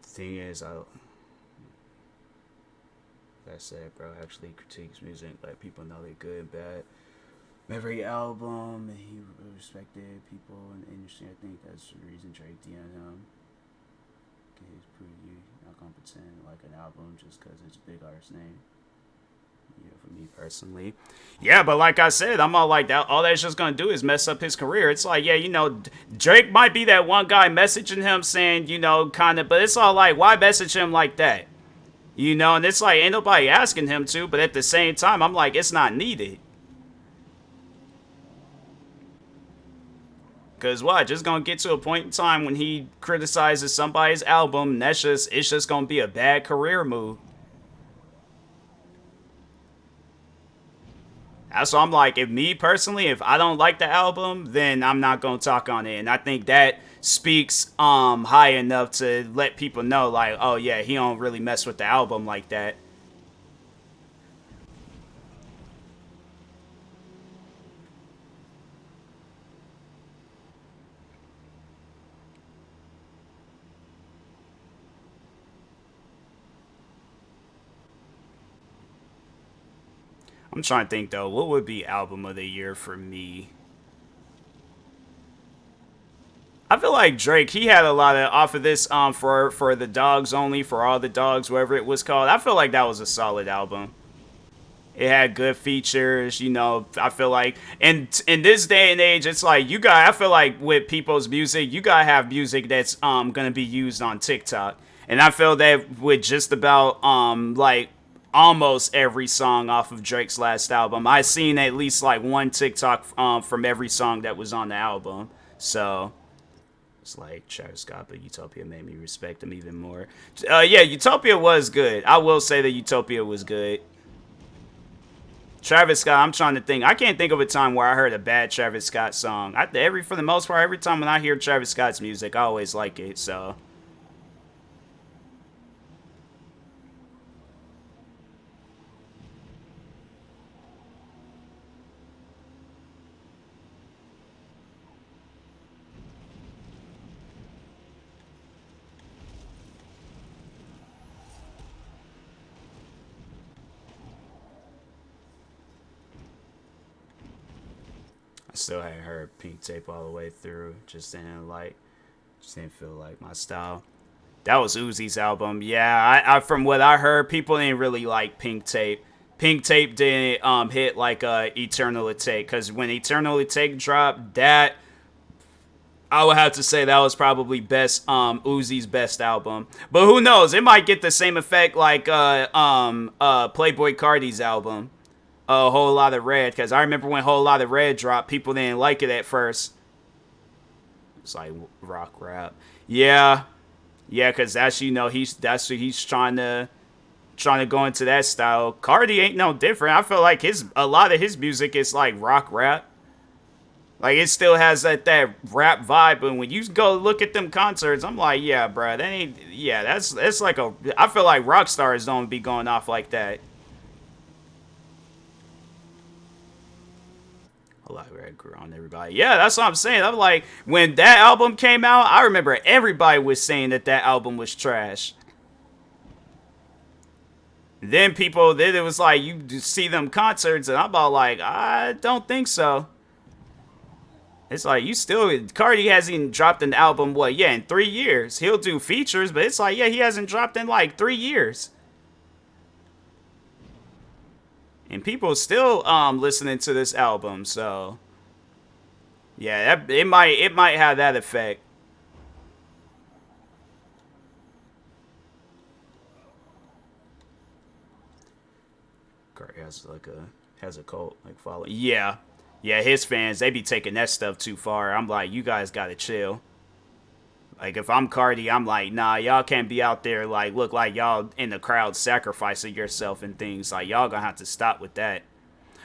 The thing is, like I said, bro, actually critiques music, let people know they're good and bad. Every album, and he respected people in the industry. I think that's the reason Drake DM'd him. He's pretty not gonna pretend like an album just because it's a big artist name. Yeah, for me personally. Yeah, but like I said, I'm all like that. All that's just gonna do is mess up his career. It's like, yeah, you know, Drake might be that one guy messaging him saying, you know, kind of, but it's all like, why message him like that? You know, and it's like, ain't nobody asking him to, but at the same time, I'm like, it's not needed. Cause what? Just gonna get to a point in time when he criticizes somebody's album, and it's just gonna be a bad career move. That's why I'm like, if me personally, if I don't like the album, then I'm not gonna talk on it. And I think that speaks high enough to let people know, like, oh yeah, he don't really mess with the album like that. I'm trying to think though, what would be album of the year for me? I feel like Drake, he had a lot of off of this for the dogs only, for all the dogs, whatever it was called. I feel like that was a solid album. It had good features, you know. I feel like, and in this day and age, it's like you got. I feel like with people's music, you gotta have music that's gonna be used on TikTok, and I feel that with just about like almost every song off of Drake's last album, I seen at least like one TikTok from every song that was on the album. So it's like Travis Scott, but Utopia made me respect him even more. Yeah, Utopia was good. I will say that Utopia was good. Travis Scott, I'm trying to think. I can't think of a time where I heard a bad Travis Scott song. For the most part, every time when I hear Travis Scott's music, I always like it. So I still hadn't heard Pink Tape all the way through. Just didn't feel like my style. That was Uzi's album. Yeah, I from what I heard, people didn't really like Pink Tape. Pink Tape didn't hit like Eternal Take, because when Eternal Take dropped, that I would have to say that was probably best Uzi's best album. But who knows? It might get the same effect like Playboy Cardi's album. a Whole Lot of Red, because I remember when Whole Lot of Red dropped, people didn't like it at first. It's like rock rap. Yeah, yeah, because that's that's what he's trying to go into that style. Cardi ain't no different. I feel like a lot of his music is like rock rap. Like it still has that rap vibe, but when you go look at them concerts, I'm like, yeah, bro, that ain't. Yeah, that's like a. I feel like rock stars don't be going off like that. A lot of red grew on everybody. Yeah, that's what I'm saying. I'm like, when that album came out, I remember everybody was saying that album was trash. Then it was like you see them concerts, and I'm about like, I don't think so. It's like Cardi hasn't dropped an album, in 3 years. He'll do features, but it's like, yeah, he hasn't dropped in like 3 years. And people still listening to this album, so yeah, it might have that effect. Cardi has a cult like following. Yeah. Yeah, his fans, they be taking that stuff too far. I'm like, you guys gotta chill. Like, if I'm Cardi, I'm like, nah, y'all can't be out there, like, look like y'all in the crowd sacrificing yourself and things. Like, y'all gonna have to stop with that.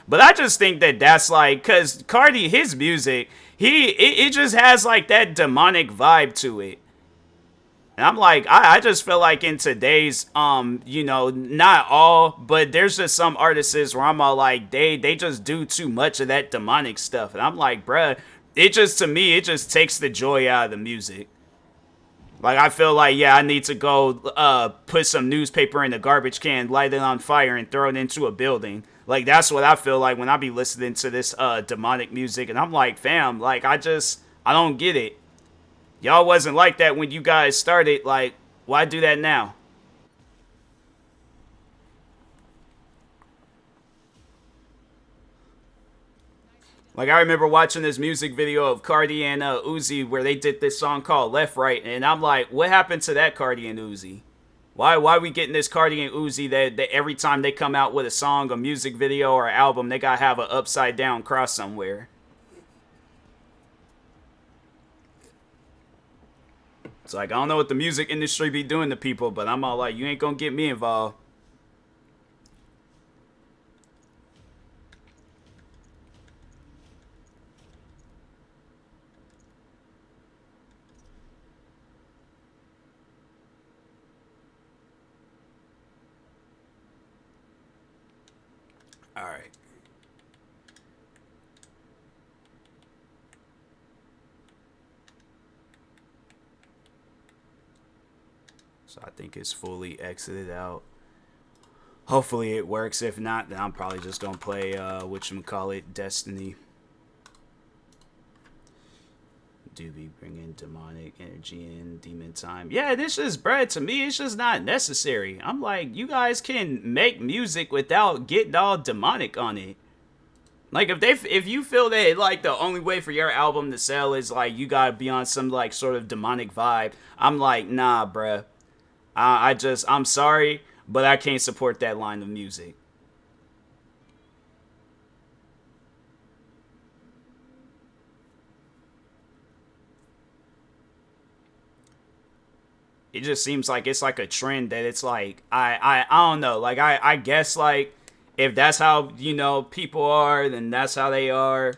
But I just think that's like, because Cardi, his music, it just has like that demonic vibe to it. And I'm like, I just feel like in today's, not all, but there's just some artists where I'm all like, they just do too much of that demonic stuff. And I'm like, bruh, to me, it just takes the joy out of the music. Like, I feel like, yeah, I need to go put some newspaper in the garbage can, light it on fire, and throw it into a building. Like, that's what I feel like when I be listening to this demonic music. And I'm like, fam, like, I don't get it. Y'all wasn't like that when you guys started. Like, why do that now? Like, I remember watching this music video of Cardi and Uzi where they did this song called Left Right, and I'm like, what happened to that Cardi and Uzi? Why we getting this Cardi and Uzi that every time they come out with a song, a music video, or an album, they gotta have an upside down cross somewhere? It's like, I don't know what the music industry be doing to people, but I'm all like, you ain't gonna get me involved. All right. So I think it's fully exited out. Hopefully it works. If not, then I'm probably just gonna play whatchamacallit, Destiny. Do be bringing demonic energy in demon time. Yeah, this is, bruh, to me, it's just not necessary. I'm like, you guys can make music without getting all demonic on it. Like, if you feel that like the only way for your album to sell is like you gotta be on some like sort of demonic vibe, I'm like, nah, bruh. I'm sorry, but I can't support that line of music. It just seems like it's like a trend that it's like I don't know, like I guess like if that's how people are, then that's how they are.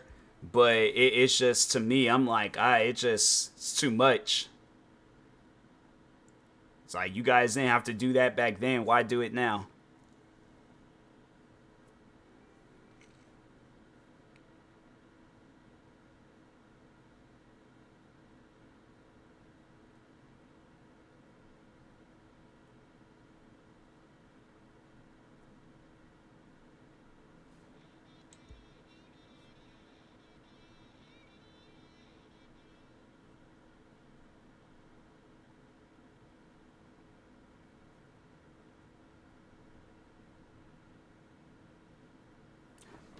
But it's just, to me, I'm like, it's too much. It's like, you guys didn't have to do that back then. Why do it now?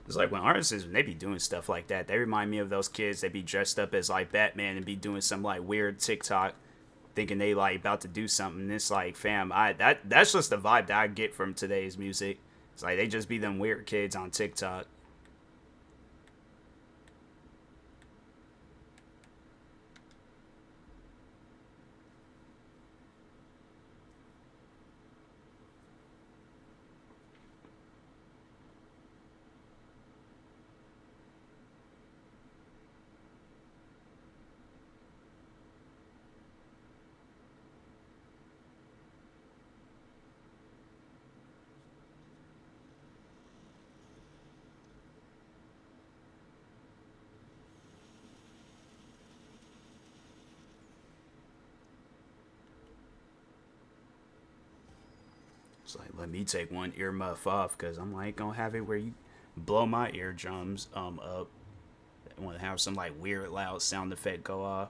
It's like when artists, when they be doing stuff like that, they remind me of those kids that be dressed up as like Batman and be doing some like weird TikTok, thinking they like about to do something. And it's like, fam, that's just the vibe that I get from today's music. It's like they just be them weird kids on TikTok. It's like, let me take one earmuff off because I'm like gonna have it where you blow my eardrums up. I want to have some like weird loud sound effect go off.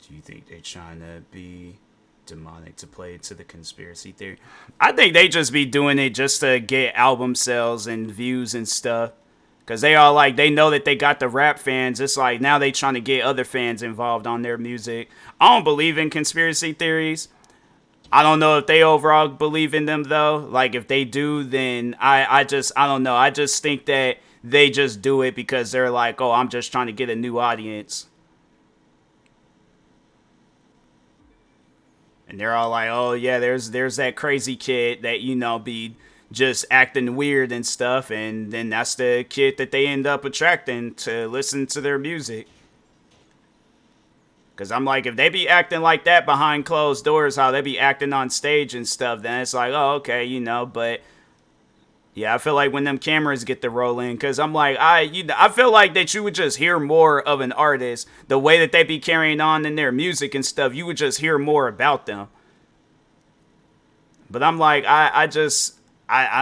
Do you think they're trying to be demonic to play to the conspiracy theory? I think they just be doing it just to get album sales and views and stuff. Cause they all like they know that they got the rap fans. It's like now they trying to get other fans involved on their music. I don't believe in conspiracy theories. I don't know if they overall believe in them though. Like if they do, then I don't know. I just think that they just do it because they're like, oh, I'm just trying to get a new audience. And they're all like, "Oh yeah, there's that crazy kid that be just acting weird and stuff," and then that's the kid that they end up attracting to listen to their music. Cause I'm like, if they be acting like that behind closed doors, how they be acting on stage and stuff, then it's like, oh okay, But yeah, I feel like when them cameras get to rolling, cause I'm like, I feel like that you would just hear more of an artist the way that they be carrying on in their music and stuff. You would just hear more about them. But I'm like, I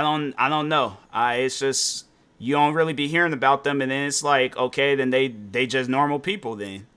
don't know. It's just you don't really be hearing about them, and then it's like, okay, then they just normal people then.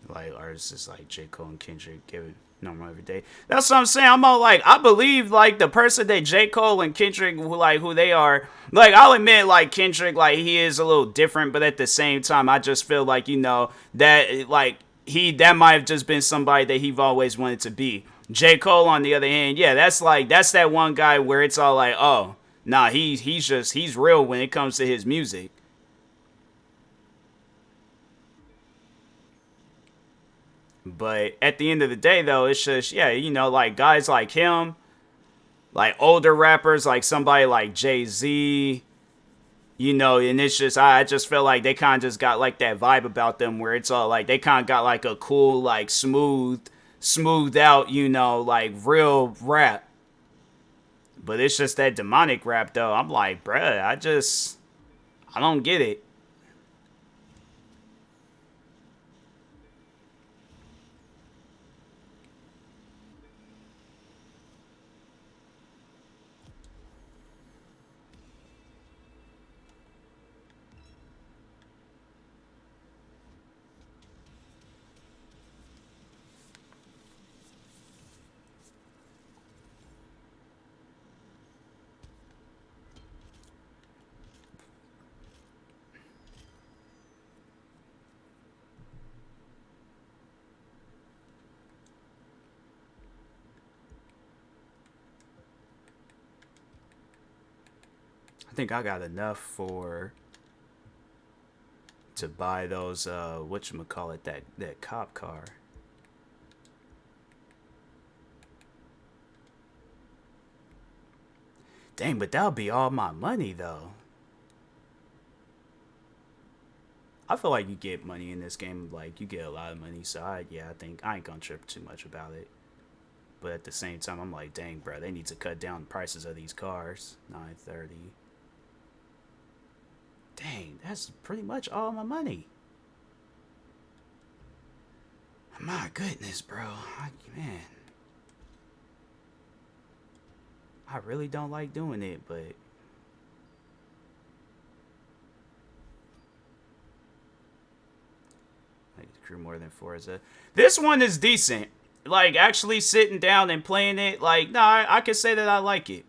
Like artists is like J. Cole and Kendrick giving normal every day. That's what I'm saying. I'm all like, I believe like the person that J. Cole and Kendrick who they are. Like I'll admit like Kendrick like he is a little different, but at the same time I just feel like that like that might have just been somebody that he've always wanted to be. J. Cole on the other hand, yeah, that's that one guy where it's all like, oh nah, he's real when it comes to his music. But at the end of the day, though, it's just, yeah, like guys like him, like older rappers, like somebody like Jay-Z, and it's just, I just feel like they kind of just got like that vibe about them where it's all like they kind of got like a cool, like smoothed out, like real rap. But it's just that demonic rap, though. I'm like, bruh, I don't get it. I think I got enough to buy those whatchamacallit, that cop car. Dang, but that'll be all my money though. I feel like you get money in this game, like you get a lot of money, so I think I ain't gonna trip too much about it. But at the same time, I'm like, dang, bro, they need to cut down the prices of these cars. 930. Dang, that's pretty much all my money. My goodness, bro. Man. I really don't like doing it, but I like the crew more than Forza. This one is decent. Like, actually sitting down and playing it, like, nah, I can say that I like it.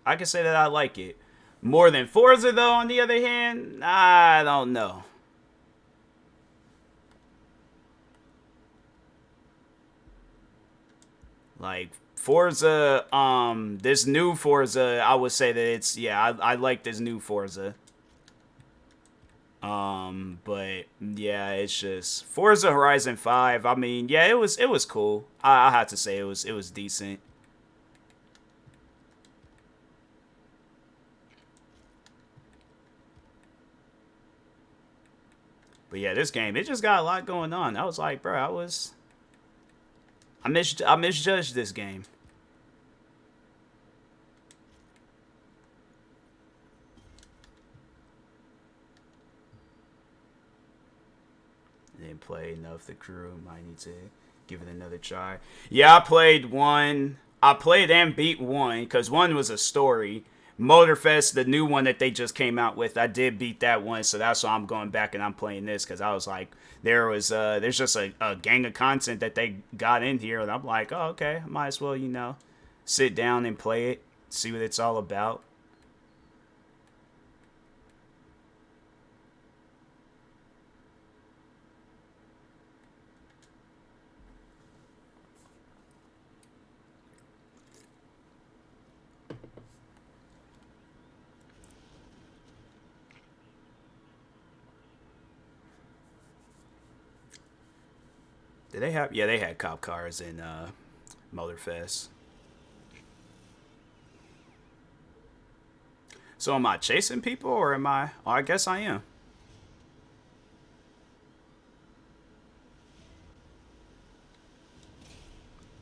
I can say that I like it. More than Forza, though, on the other hand, I don't know. Like, Forza, this new Forza, I would say that it's, yeah, I like this new Forza. But yeah, it's just Forza Horizon 5. I mean, yeah, it was cool. I have to say it was decent. But yeah, this game, it just got a lot going on. I was like, bro, I misjudged this game. Didn't play enough. The crew might need to give it another try. Yeah, I played one. I played and beat one because one was a story. Motorfest, the new one that they just came out with, I did beat that one, so that's why I'm going back and I'm playing this because I was like, there's just a gang of content that they got in here, and I'm like, oh, okay, I might as well, sit down and play it, see what it's all about. Did they have? Yeah, they had cop cars in Motorfest. So am I chasing people or am I? Oh, I guess I am.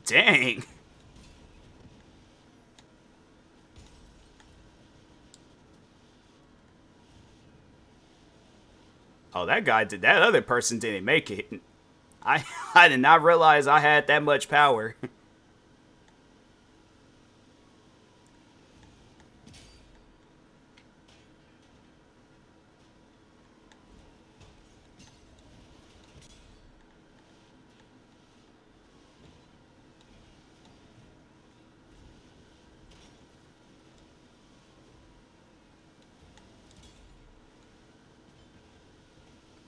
Dang. Oh, that guy did. That other person didn't make it. I did not realize I had that much power.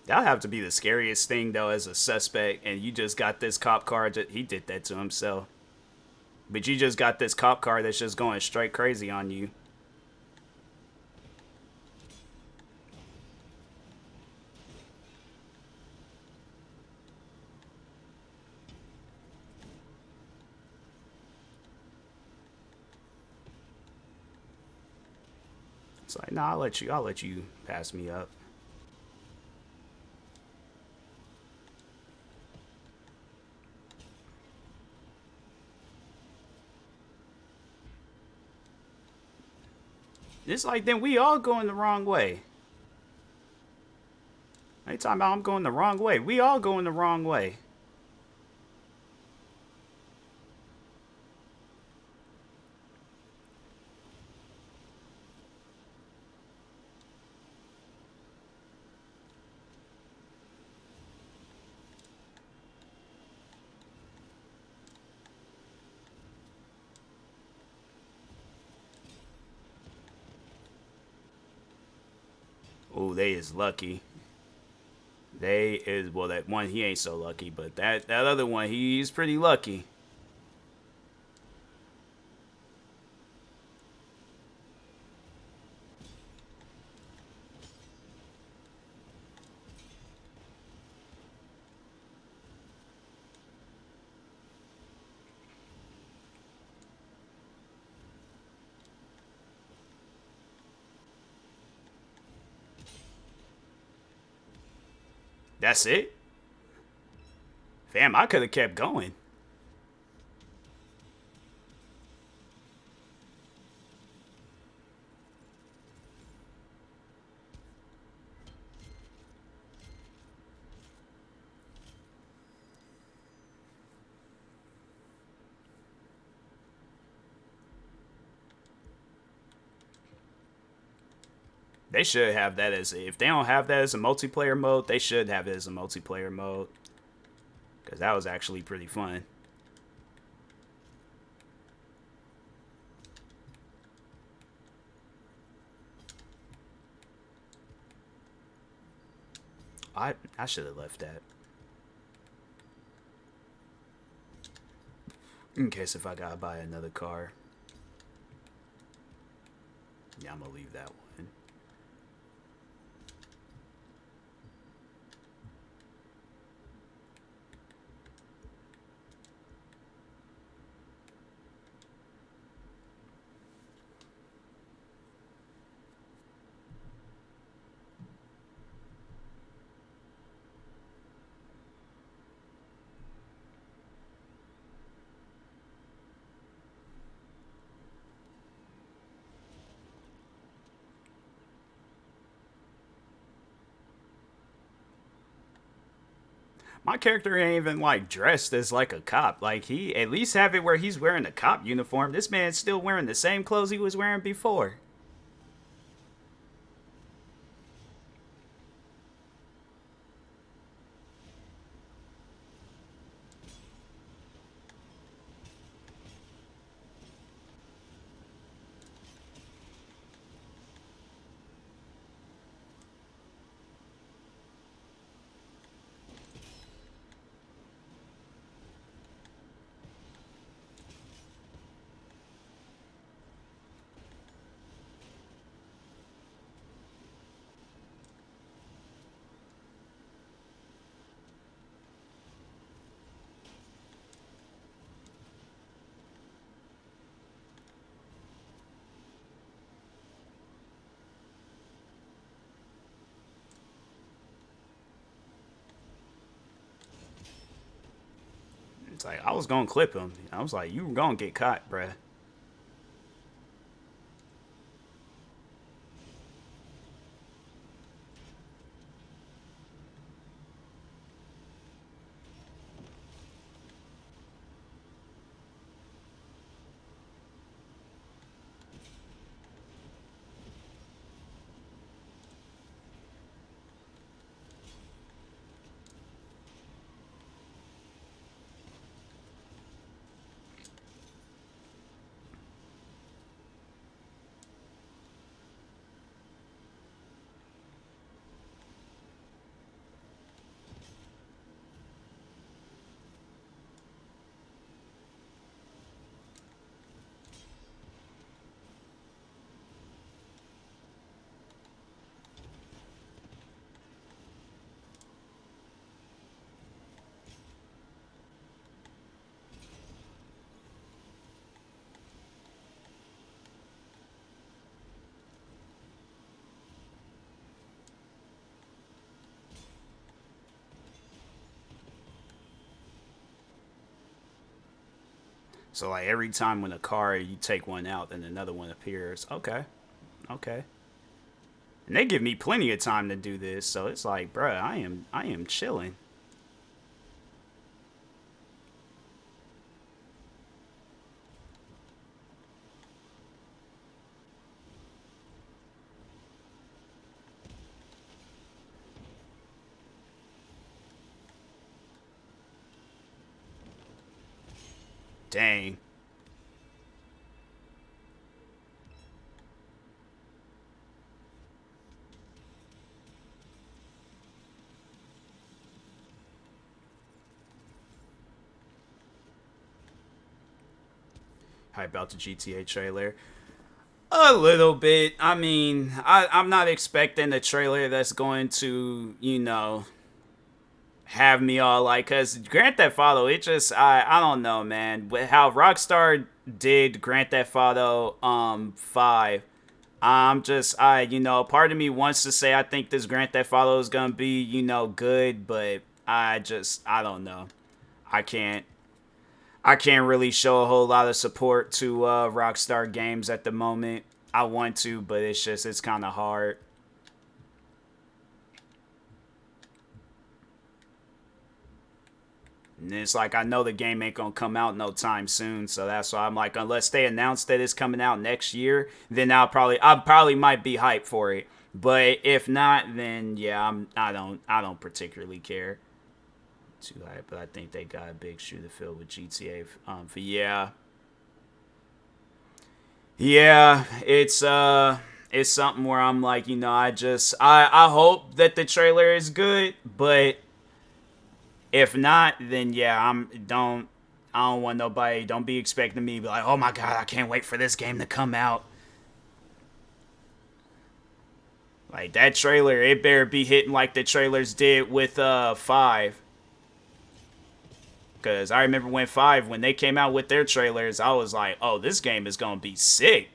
That'll have to be the scariest thing though, as a suspect, and you just got this cop car. He did that to himself. But you just got this cop car that's just going straight crazy on you. It's like, nah, I'll let you pass me up. It's like, then we all going the wrong way. They talking about I'm going the wrong way. We all going the wrong way. Oh, they is lucky. They is, well, that one he ain't so lucky, but that other one he's pretty lucky. That's it? Fam, I could have kept going. They should have that as, if they don't have that as a multiplayer mode, they should have it as a multiplayer mode. Because that was actually pretty fun. I should have left that. In case if I gotta buy another car. Yeah, I'm gonna leave that one. My character ain't even like dressed as like a cop. Like, he at least have it where he's wearing a cop uniform. This man's still wearing the same clothes he was wearing before. It's like, I was gonna clip him. I was like, you were gonna get caught, bruh. So like every time when a car you take one out, then another one appears. Okay, okay. And they give me plenty of time to do this, so it's like, bruh, I am chilling. Dang. Hype about the GTA trailer. A little bit. I mean, I'm not expecting a trailer that's going to, have me all like, because Grand Theft Auto, it just, I don't know, man. How Rockstar did Grand Theft Auto 5 I'm just, you know, part of me wants to say I think this Grand Theft Auto is gonna be, you know, good, but I don't know. I can't, I can't really show a whole lot of support to Rockstar Games at the moment. I want to, but it's kind of hard. And it's like I know the game ain't gonna come out no time soon, so that's why I'm like, unless they announce that it's coming out next year, then I probably might be hyped for it. But if not, then yeah, I don't particularly care too hype. But I think they got a big shoe to fill with GTA. For yeah, it's something where I'm like, you know, I hope that the trailer is good, but if not, then yeah, I don't want nobody. Don't be expecting me to be like, oh my god, I can't wait for this game to come out. Like that trailer, it better be hitting like the trailers did with 5. Cause I remember when 5, when they came out with their trailers, I was like, oh, this game is gonna be sick.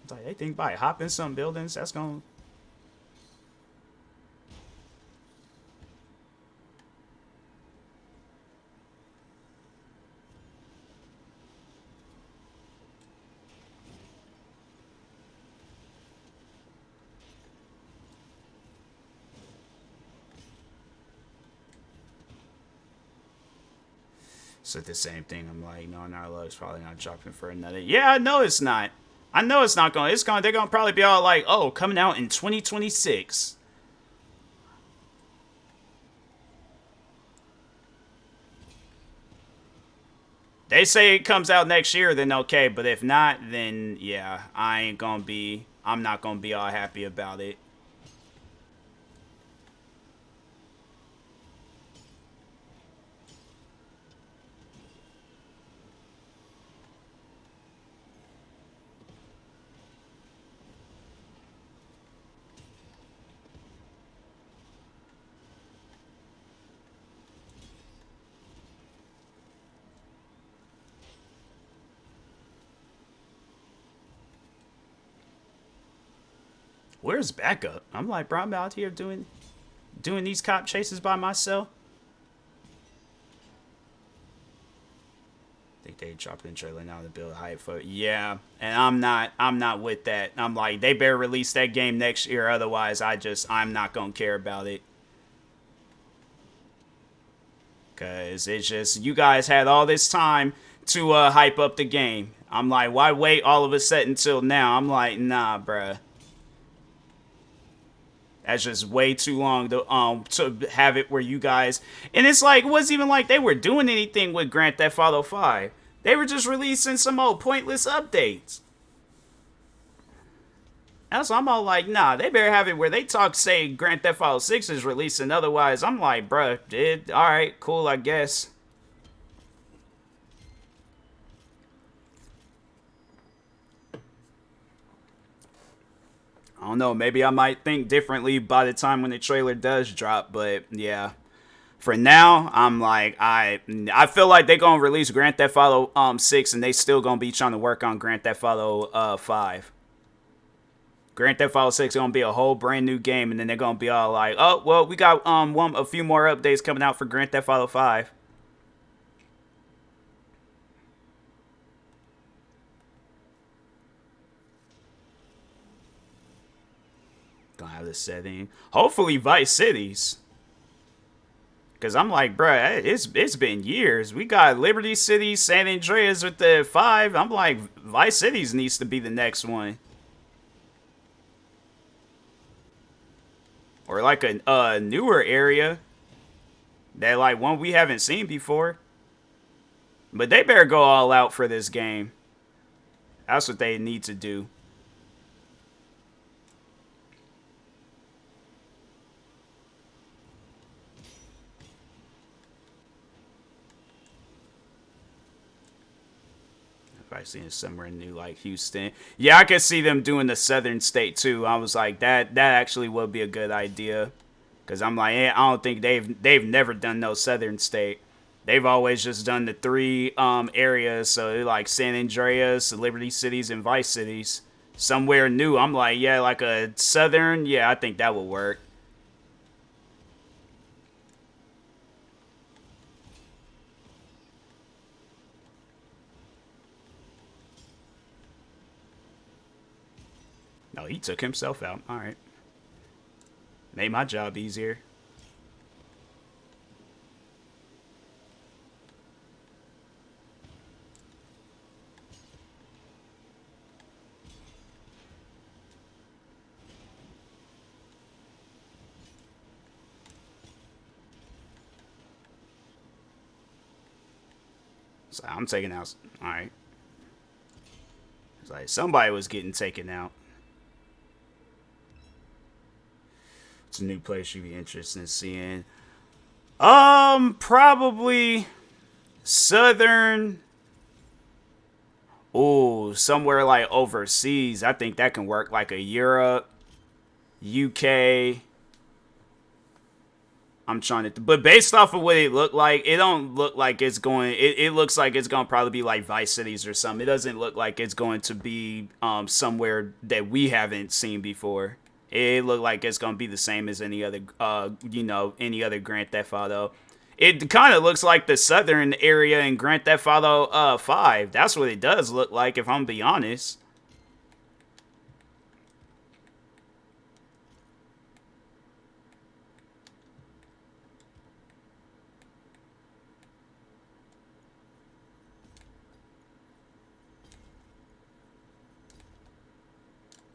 It's like they think by hopping some buildings, that's gonna. So the same thing. I'm like, no, Naruto's probably not dropping for another. Yeah, I know it's not. I know it's not going. It's going. They're going to probably be all like, oh, coming out in 2026. They say it comes out next year, then okay. But if not, then yeah, I ain't gonna be. I'm not gonna be all happy about it. Where's backup? I'm like, bro, I'm out here doing these cop chases by myself. I think they dropped in trailer now to build hype for yeah, and I'm not with that. I'm like, they better release that game next year, otherwise I'm not gonna care about it. Cause it's just you guys had all this time to hype up the game. I'm like, why wait all of a sudden until now? I'm like, nah, bruh. That's just way too long to have it where you guys, and it's like it wasn't even like they were doing anything with Grand Theft Auto 5. They were just releasing some old pointless updates. That's why I'm all like, nah, they better have it where they talk, say Grand Theft Auto 6 is releasing. Otherwise, I'm like, bruh, all right, cool, I guess. I don't know, maybe I might think differently by the time when the trailer does drop, but yeah. For now, I'm like, I feel like they're gonna release Grand Theft Auto 6 and they still gonna be trying to work on Grand Theft Auto 5. Grand Theft Auto 6 is gonna be a whole brand new game, and then they're gonna be all like, oh well, we got a few more updates coming out for Grand Theft Auto 5. Gonna have the setting. Hopefully Vice Cities. Cause I'm like, bruh, it's been years. We got Liberty City, San Andreas with the 5. I'm like, Vice Cities needs to be the next one, or like a newer area that like one we haven't seen before. But they better go all out for this game. That's what they need to do. Probably seeing somewhere new like Houston. Yeah, I could see them doing the Southern State too. I was like, that actually would be a good idea. Cause I'm like, I don't think they've never done no Southern State. They've always just done the three areas. So they're like San Andreas, Liberty Cities, and Vice Cities. Somewhere new. I'm like, yeah, like a Southern. Yeah, I think that would work. No, he took himself out. All right. Made my job easier. So I'm taking out. All right. It's like somebody was getting taken out. It's a new place you'd be interested in seeing. Probably Southern. Ooh, somewhere like overseas. I think that can work, like a Europe, UK. I'm trying to, but based off of what it looked like, it don't look like it's going. It looks like it's going to probably be like Vice Cities or something. It doesn't look like it's going to be somewhere that we haven't seen before. It looked like it's going to be the same as any other any other Grand Theft Auto. It kind of looks like the southern area in Grand Theft Auto 5. That's what it does look like, if I'm being honest.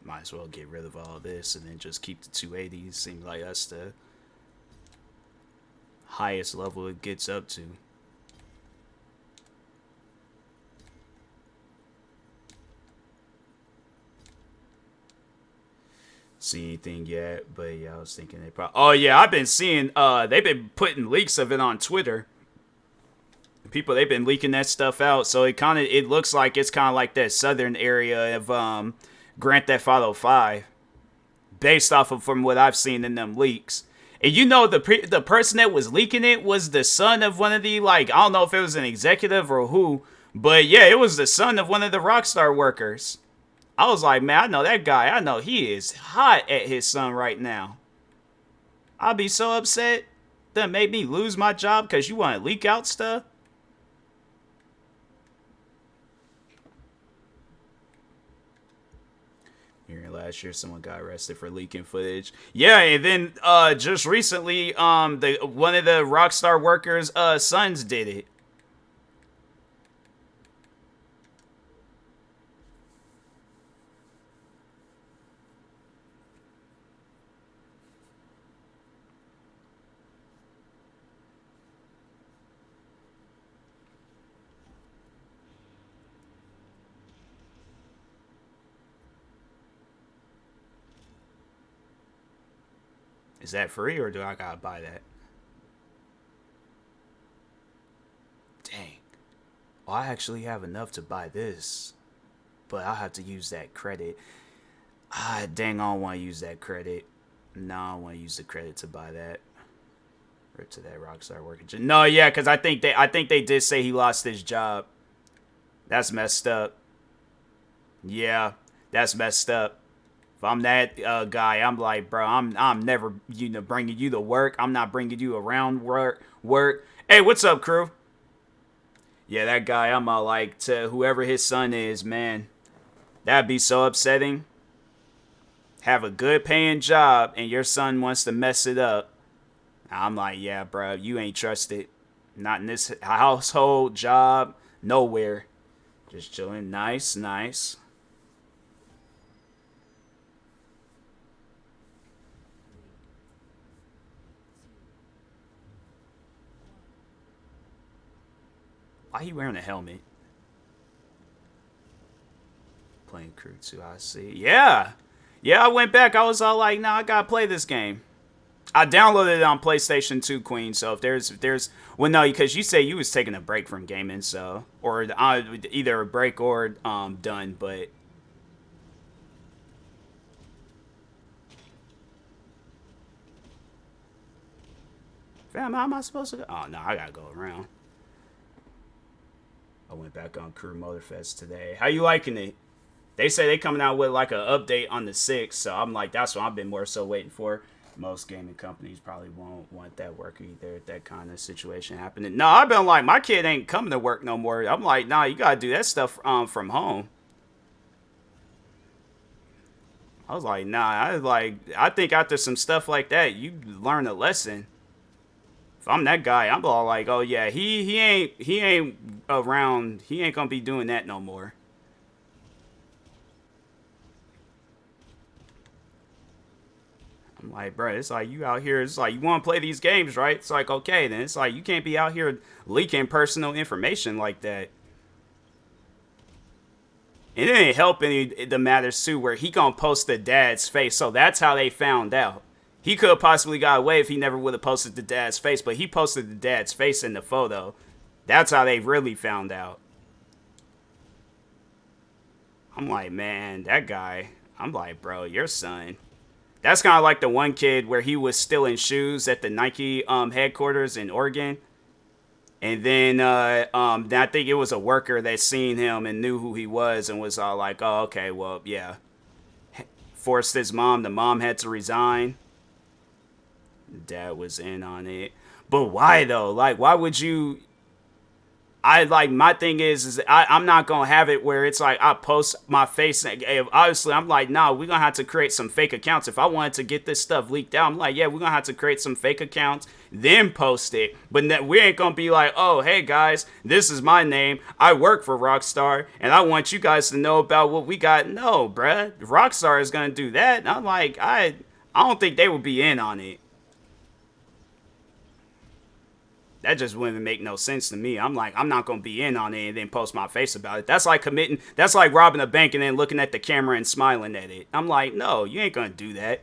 Might as well get rid of all this and then just keep the 280s. Seems like that's the highest level it gets up to. See anything yet? But yeah, I was thinking they probably. Oh yeah, I've been seeing. They've been putting leaks of it on Twitter. People, they've been leaking that stuff out, so it looks like it's kind of like that southern area of Grand Theft Auto 5, based off of from what I've seen in them leaks. And you know, the person that was leaking it was the son of one of the, like, I don't know if it was an executive or who, but yeah, it was the son of one of the Rockstar workers. I was like, man, I know that guy. I know he is hot at his son right now. I'll be so upset. That made me lose my job because you want to leak out stuff. Here last year, someone got arrested for leaking footage. Yeah, and then just recently, one of the Rockstar workers' sons did it. Is that free or do I gotta buy that? Dang. Well, I actually have enough to buy this, but I'll have to use that credit. Dang, I don't want to use that credit. No, I don't want to use the credit to buy that. Or to that Rockstar worker. No, yeah, because I think they did say he lost his job. That's messed up. Yeah, that's messed up. If I'm that guy, I'm like, bro, I'm never bringing you to work. I'm not bringing you around work. Hey, what's up, crew? Yeah, that guy, I'm like, to whoever his son is, man, that'd be so upsetting. Have a good paying job and your son wants to mess it up. I'm like, yeah, bro, you ain't trusted. Not in this household, job, nowhere. Just chilling. Nice, nice. Why he wearing a helmet? Playing Crew 2, I see. Yeah. Yeah, I went back. I was all like, nah, I gotta play this game. I downloaded it on PlayStation 2, Queen. So if there's well, no, because you say you was taking a break from gaming, so or either a break or done, but. Fam, how am I supposed to go? Oh no, I gotta go around. I went back on Crew Motorfest today. How you liking it? They say they coming out with like an update on the 6th, so I'm like, that's what I've been more so waiting for. Most gaming companies probably won't want that work either. That kind of situation happening. No, I've been like, my kid ain't coming to work no more. I'm like, nah, you gotta do that stuff from home. I was like, nah. I think after some stuff like that, you learn a lesson. If I'm that guy, I'm all like, oh yeah, he ain't around. He ain't gonna be doing that no more. I'm like, bro, it's like you out here. It's like you want to play these games, right? It's like okay, then it's like you can't be out here leaking personal information like that. And it didn't help any the matters too, where he gonna post the dad's face. So that's how they found out. He could have possibly got away if he never would have posted the dad's face, but he posted the dad's face in the photo. That's how they really found out. I'm like, man, that guy. I'm like, bro, your son. That's kind of like the one kid where he was stealing shoes at the Nike headquarters in Oregon. And then I think it was a worker that seen him and knew who he was and was all like, oh, okay, well, yeah. Forced his mom. The mom had to resign. Dad was in on it. But why, though? Like, why would you... I like my thing is I'm not gonna have it where it's like I post my face. And, obviously, I'm like, nah, we're gonna have to create some fake accounts. If I wanted to get this stuff leaked out, I'm like, yeah, we're gonna have to create some fake accounts, then post it. But we ain't gonna be like, oh, hey guys, this is my name. I work for Rockstar, and I want you guys to know about what we got. No, bruh, Rockstar is gonna do that. And I'm like, I don't think they would be in on it. That just wouldn't make no sense to me. I'm like, I'm not going to be in on it and then post my face about it. That's like committing, that's like robbing a bank and then looking at the camera and smiling at it. I'm like, no, you ain't going to do that.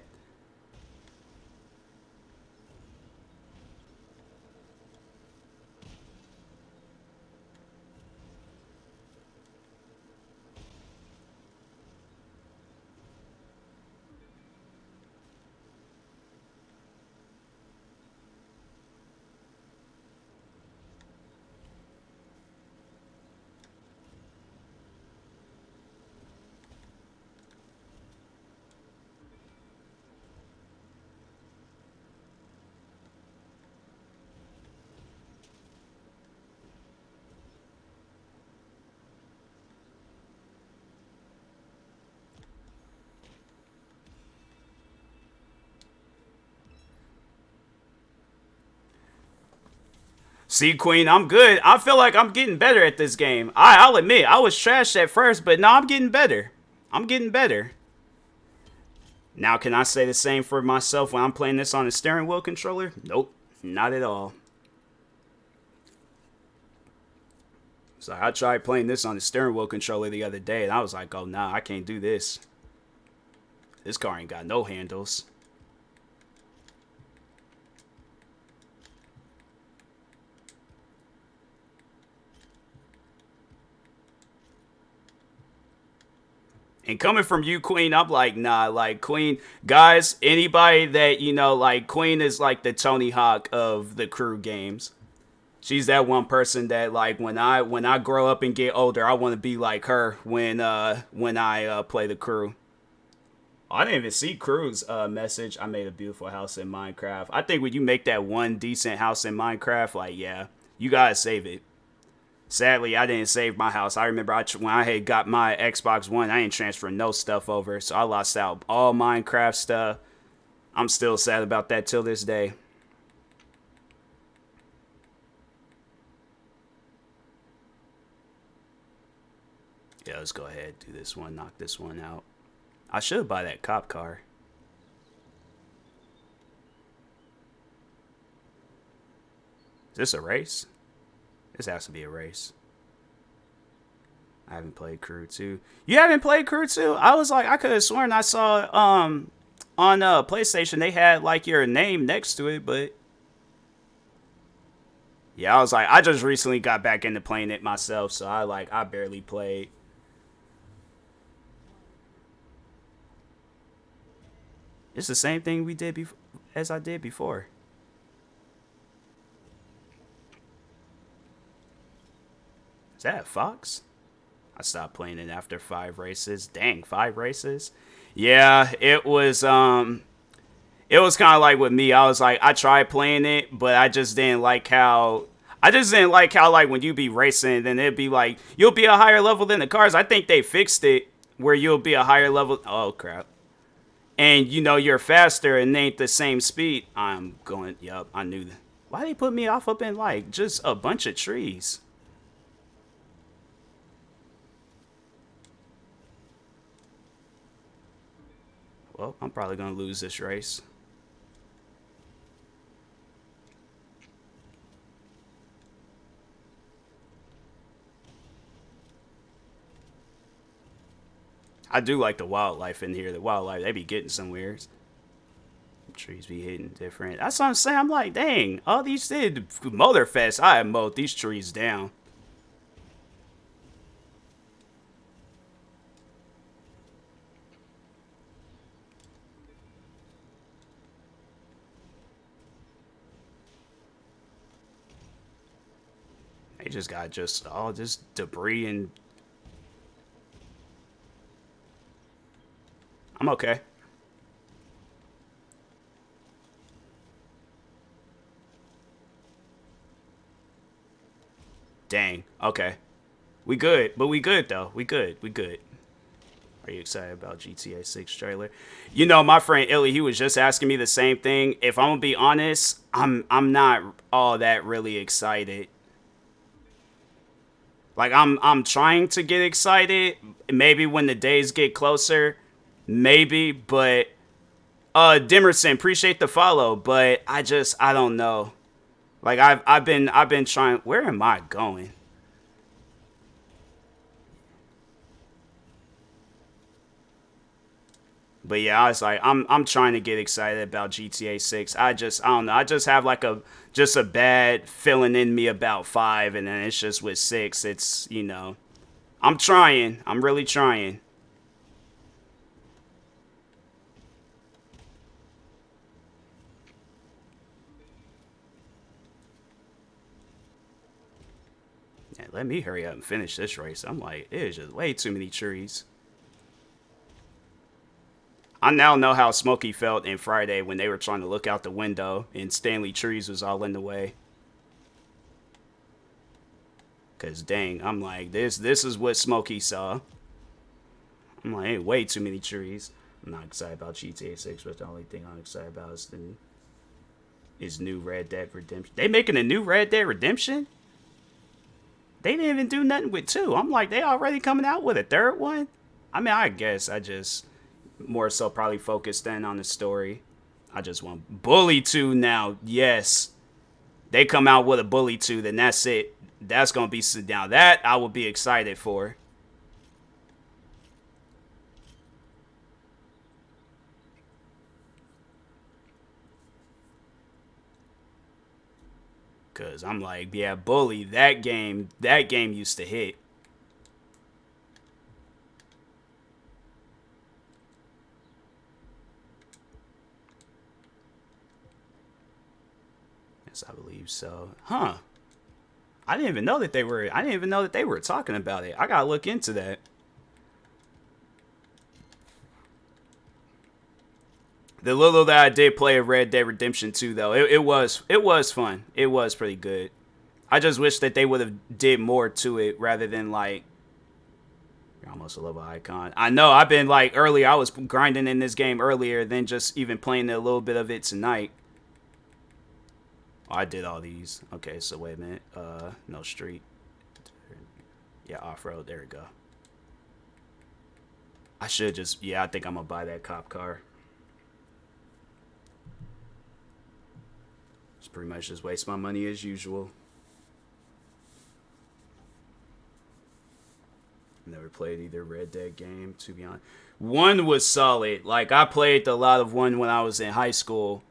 See, Queen, I'm good. I feel like I'm getting better at this game. I'll admit, I was trash at first, but now I'm getting better. I'm getting better. Now, can I say the same for myself when I'm playing this on a steering wheel controller? Nope, not at all. So I tried playing this on the steering wheel controller the other day, and I was like, oh, nah, I can't do this. This car ain't got no handles. And coming from you, Queen, I'm like, nah, like, Queen, guys, anybody that, like, Queen is like the Tony Hawk of the crew games. She's that one person that, like, when I grow up and get older, I want to be like her when I play the crew. I didn't even see Crew's message. I made a beautiful house in Minecraft. I think when you make that one decent house in Minecraft, like, yeah, you gotta save it. Sadly, I didn't save my house. I remember when I had got my Xbox One, I ain't transferred no stuff over, so I lost out all Minecraft stuff. I'm still sad about that till this day. Yeah, let's go ahead, do this one, knock this one out. I should buy that cop car. Is this a race? This has to be a race. I haven't played Crew 2. You haven't played Crew 2? I was like, I could have sworn I saw on PlayStation they had like your name next to it, but yeah, I was like, I just recently got back into playing it myself, so I barely played. It's the same thing we did as I did before. Is that a Fox? I stopped playing it after 5 races. Dang, 5 races. Yeah, it was kind of like with me. I was like, I tried playing it, but I just didn't like how. I just didn't like how like when you be racing, then it'd be like you'll be a higher level than the cars. I think they fixed it where you'll be a higher level. Oh crap! And you know you're faster and ain't the same speed. I'm going. Yup, I knew that. Why they put me off up in like just a bunch of trees? Well, I'm probably gonna lose this race. I do like the wildlife in here. The wildlife, they be getting somewhere. Trees be hitting different. That's what I'm saying. I'm like, dang, all these did Motorfest. I have mowed these trees down. They just got just all this debris and I'm okay. Dang. Okay. We good, but we good though. We good. We good. Are you excited about GTA 6 trailer? You know, my friend Illy, he was just asking me the same thing. If I'm gonna be honest, I'm not all that really excited. Like I'm trying to get excited. Maybe when the days get closer, maybe. But Dimerson, appreciate the follow, but I don't know. Like I've been trying. Where am I going? But yeah, I was like, I'm trying to get excited about GTA 6. I don't know. I just have like a bad feeling in me about 5, and then it's just with 6. It's I'm trying. I'm really trying. Yeah, let me hurry up and finish this race. I'm like, there's just way too many trees. I now know how Smokey felt in Friday when they were trying to look out the window and Stanley Trees was all in the way. Cause dang, I'm like, this is what Smokey saw. I'm like, hey, way too many trees. I'm not excited about GTA 6, but the only thing I'm excited about is new Red Dead Redemption. They making a new Red Dead Redemption? They didn't even do nothing with 2. I'm like, they already coming out with a third one? I mean, I guess I just more so probably focused in on the story. I just want Bully 2 now. Yes. They come out with a Bully 2, then that's it. That's going to be now that I will be excited for. Cause I'm like, yeah, Bully, that game used to hit. Yes, I believe so. Huh. I didn't even know that they were talking about it. I gotta look into that. The little that I did play of Red Dead Redemption 2 though, it was fun. It was pretty good. I just wish that they would have did more to it rather than like you're almost a level icon. I know I've been like earlier I was grinding in this game earlier than just even playing a little bit of it tonight. Oh, I did all these. Okay, so wait a minute. No street. Yeah, off-road. There we go. I should just I think I'm gonna buy that cop car. Just pretty much just waste my money as usual. Never played either Red Dead game, to be honest. 1 was solid. Like, I played a lot of 1 when I was in high school.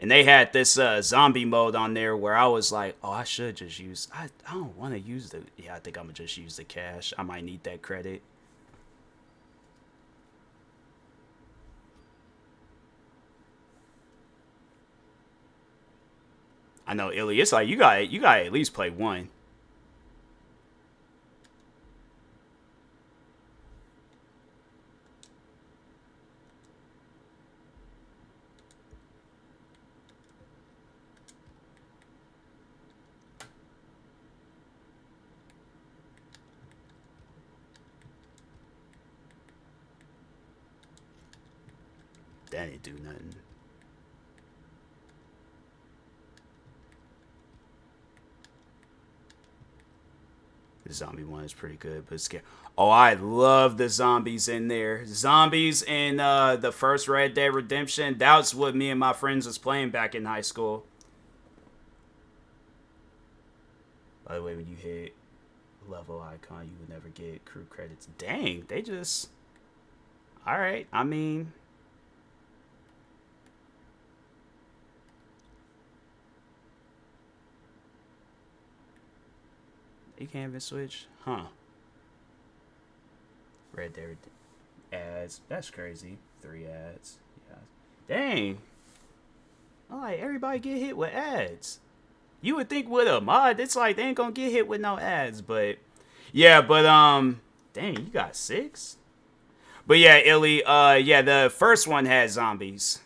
And they had this zombie mode on there where I was like, oh, I should just use... I don't want to use the... Yeah, I think I'm going to just use the cash. I might need that credit. I know, Illy, it's like you got to at least play 1. That didn't do nothing. The zombie one is pretty good, but it's scary. Oh, I love the zombies in there. Zombies in the first Red Dead Redemption. That's what me and my friends was playing back in high school. By the way, when you hit level icon, you would never get crew credits. Dang, they just... Alright, I mean... You can't even switch? Huh. Red Dead ads. That's crazy. 3 ads. Yeah. Dang. I'm like, everybody get hit with ads. You would think with a mod, it's like they ain't gonna get hit with no ads, but... Yeah, but, dang, you got 6? But yeah, Illy, yeah, the first one had zombies.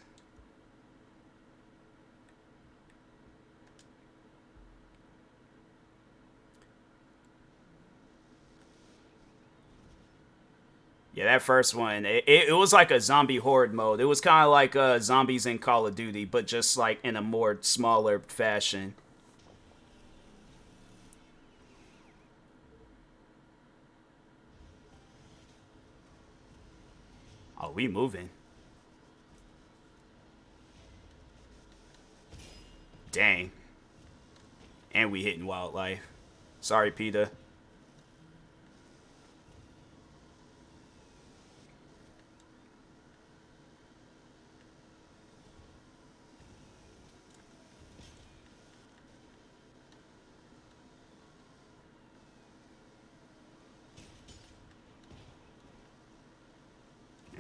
Yeah, that first one, it was like a zombie horde mode. It was kind of like zombies in Call of Duty, but just like in a more smaller fashion. Oh, we moving. Dang. And we hitting wildlife. Sorry, PETA.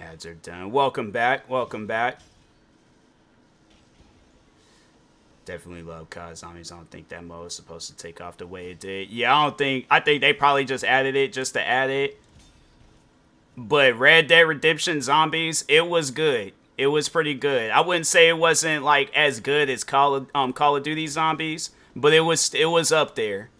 Ads are done. Welcome back. Welcome back. Definitely love COD Zombies. I don't think that mode is supposed to take off the way it did. Yeah, I think they probably just added it just to add it. But Red Dead Redemption Zombies, it was good. It was pretty good. I wouldn't say it wasn't like as good as Call of Duty Zombies, but it was up there.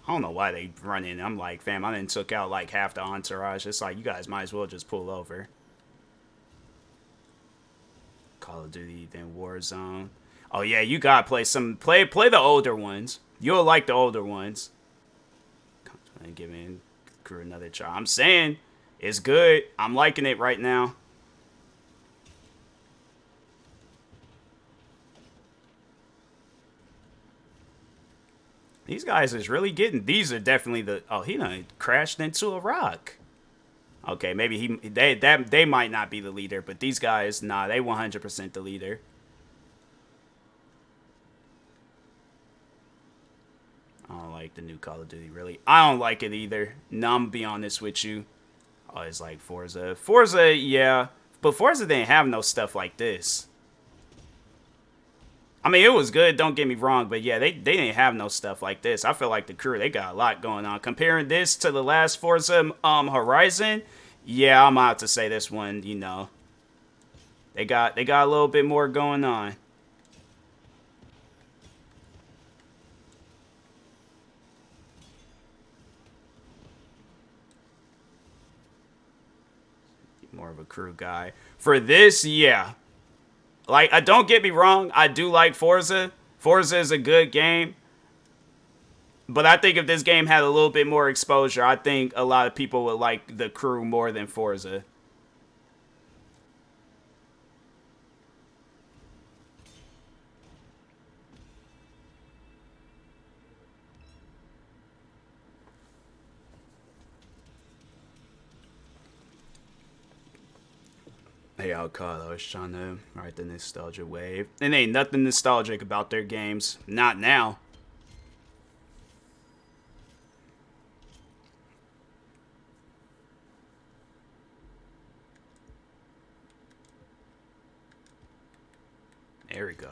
I don't know why they run in. I'm like, fam, I done took out like half the entourage. It's like, you guys might as well just pull over. Call of Duty, then Warzone. Oh yeah, you gotta play play the older ones. You'll like the older ones. Give me crew another try. I'm saying it's good. I'm liking it right now. These guys is really getting... These are definitely the... Oh, he done crashed into a rock. Okay, maybe they might not be the leader, but these guys, nah, they 100% the leader. I don't like the new Call of Duty, really. I don't like it either. No, I'm gonna be honest with you. Oh, it's like Forza. Forza, yeah. But Forza didn't have no stuff like this. I mean, it was good, don't get me wrong, but yeah, they didn't have no stuff like this. I feel like the crew, they got a lot going on. Comparing this to the last Forza Horizon, yeah, I'm out to say this one, you know, they got a little bit more going on. crew guy. For this, yeah. Like, don't get me wrong, I do like Forza. Forza is a good game. But I think if this game had a little bit more exposure, I think a lot of people would like the crew more than Forza. Hey, I'll call. I was trying to write the nostalgia wave. And ain't nothing nostalgic about their games. Not now. There we go.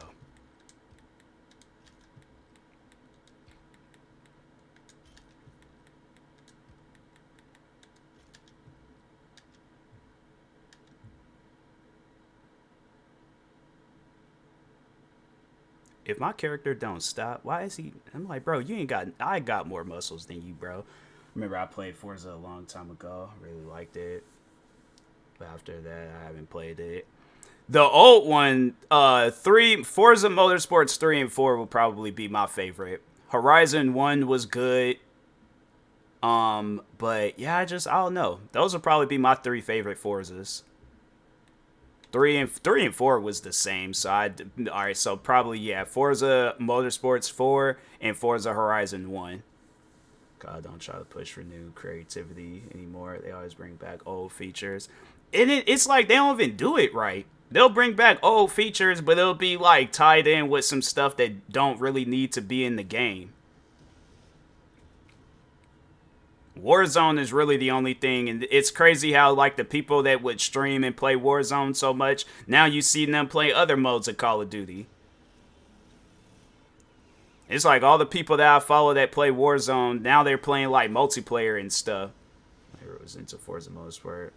If my character don't stop, why is he? I'm like, bro, you ain't got. I got more muscles than you, bro. Remember, I played Forza a long time ago. Really liked it. But after that, I haven't played it. The old one, Forza Motorsports 3 and 4 will probably be my favorite. Horizon 1 was good. But yeah, I don't know. Those will probably be my 3 favorite Forzas. 3 and 4 was the same, so alright, so probably, yeah, Forza Motorsports 4 and Forza Horizon 1. God, don't try to push for new creativity anymore. They always bring back old features. And it's like they don't even do it right. They'll bring back old features, but it'll be like tied in with some stuff that don't really need to be in the game. Warzone is really the only thing, and it's crazy how like the people that would stream and play Warzone so much, now you see them play other modes of Call of Duty. It's like all the people that I follow that play Warzone, now they're playing like multiplayer and stuff. I was into Forza Motorsport.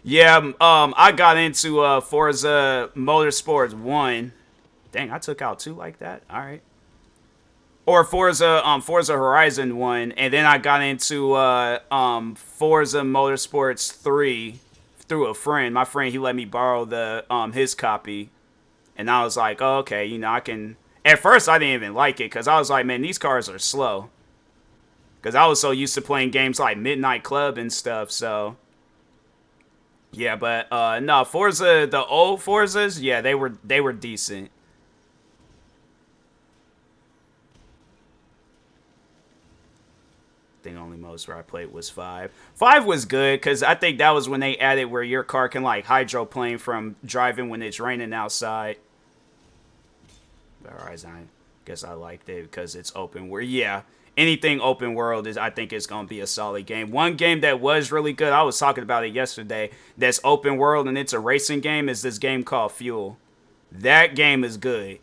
Yeah, I got into Forza Motorsports 1. Dang, I took out 2 like that. All right. Or Forza Horizon 1, and then I got into Forza Motorsports 3 through a friend. My friend, he let me borrow the his copy, and I was like, oh, okay, you know, I can. At first, I didn't even like it because I was like, man, these cars are slow. Because I was so used to playing games like Midnight Club and stuff, so. Yeah, but no, Forza, the old Forzas, yeah, they were decent. I think only most where I played was 5. 5 was good because I think that was when they added where your car can like hydroplane from driving when it's raining outside. But Horizon, I guess I liked it because it's open world. Yeah, anything open world I think is gonna be a solid game. One game that was really good, I was talking about it yesterday, that's open world and it's a racing game, is this game called Fuel. That game is good.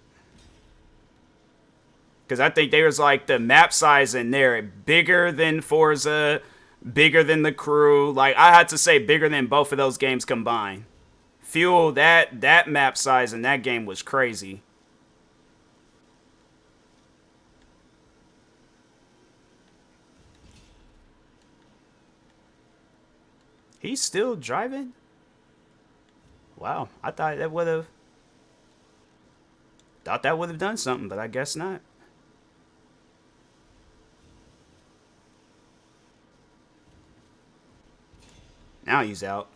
Because I think there's like the map size in there bigger than Forza, bigger than the crew. Like I had to say bigger than both of those games combined. Fuel, that map size in that game was crazy. He's still driving? Wow, I thought that would have done something, but I guess not. Now he's out.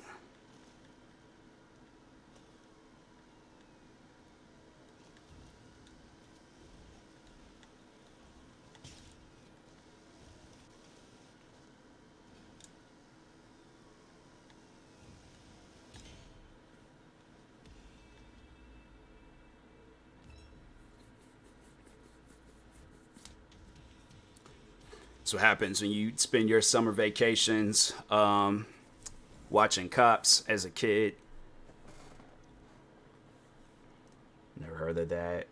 That's what happens when you spend your summer vacations watching Cops as a kid. Never heard of that.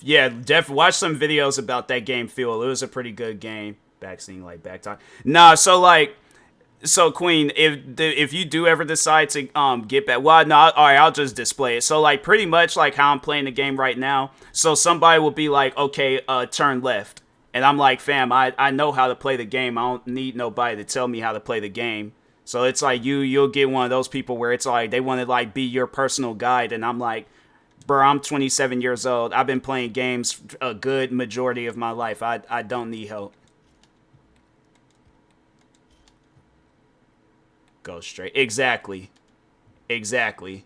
Yeah, watch some videos about that game, Fuel. It was a pretty good game. Backseeing, like, back time. Nah, so Queen, if you do ever decide to get back, well, no, all right, I'll just display it. So like pretty much like how I'm playing the game right now. So somebody will be like, okay, turn left. And I'm like, fam, I know how to play the game. I don't need nobody to tell me how to play the game. So it's like you'll get one of those people where it's like they want to like be your personal guide, and I'm like, bro, I'm 27 years old. I've been playing games a good majority of my life. I don't need help. Go straight. Exactly. Exactly.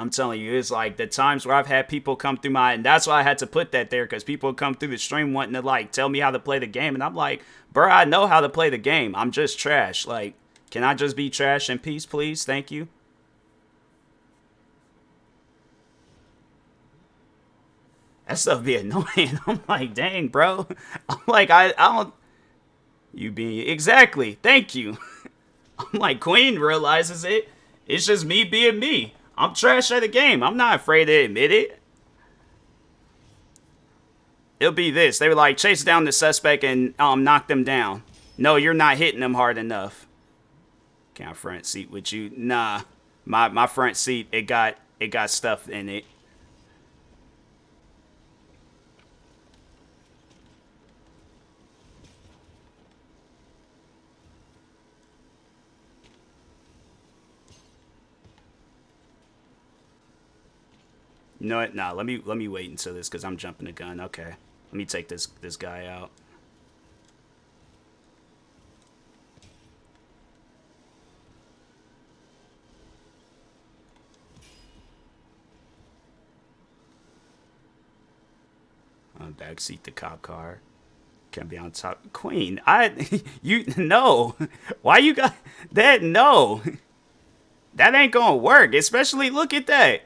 I'm telling you, it's like the times where I've had people come through and that's why I had to put that there, because people come through the stream wanting to like tell me how to play the game, and I'm like, bro, I know how to play the game. I'm just trash. Like, can I just be trash in peace, please? Thank you. That stuff be annoying. I'm like, dang, bro. I'm like, I don't. You being exactly. Thank you. I'm like, Queen realizes it. It's just me being me. I'm trash at the game. I'm not afraid to admit it. It'll be this. They were like, chase down the suspect and knock them down. No, you're not hitting them hard enough. Can't front seat with you. Nah. My front seat, it got stuff in it. You know what? Nah, let me wait until this, because I'm jumping the gun. Okay. Let me take this guy out. Backseat the cop car. Can't be on top. Queen, you no. Why you got that? No. That ain't gonna work. Especially look at that.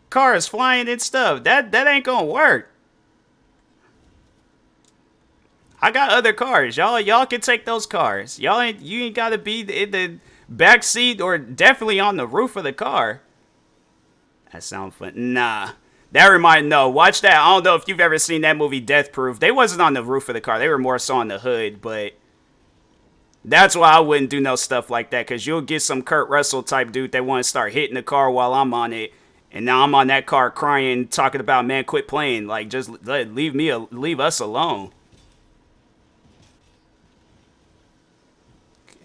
Cars flying and stuff. That ain't gonna work. I got other cars. Y'all can take those cars. You ain't gotta be in the back seat or definitely on the roof of the car. That sound fun. Nah. No, watch that. I don't know if you've ever seen that movie Death Proof. They wasn't on the roof of the car. They were more so on the hood, but that's why I wouldn't do no stuff like that, because you'll get some Kurt Russell type dude that want to start hitting the car while I'm on it, and now I'm on that car crying, talking about, man, quit playing. Like, just leave us alone.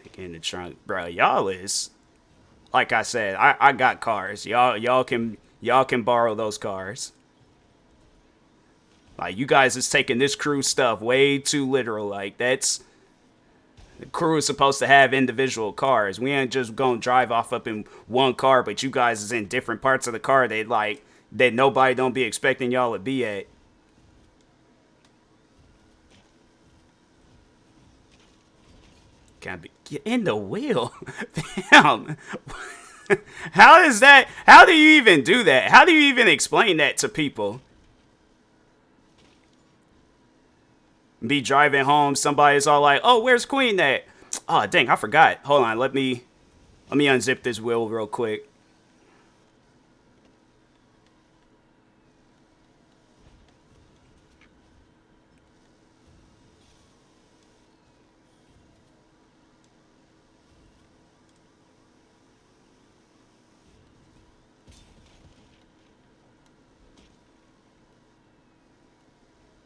Get in the trunk, bro. Y'all is, like I said, I got cars. Y'all can borrow those cars. Like, you guys is taking this crew stuff way too literal. Like, that's the crew is supposed to have individual cars. We ain't just gonna drive off up in one car, but you guys is in different parts of the car that nobody don't be expecting y'all to be at. Can't be get in the wheel. Damn. How is that? How do you even do that? How do you even explain that to people? Be driving home, somebody's all like, "Oh, where's Queen at?" Oh, dang, I forgot. Hold on, let me unzip this wheel real quick.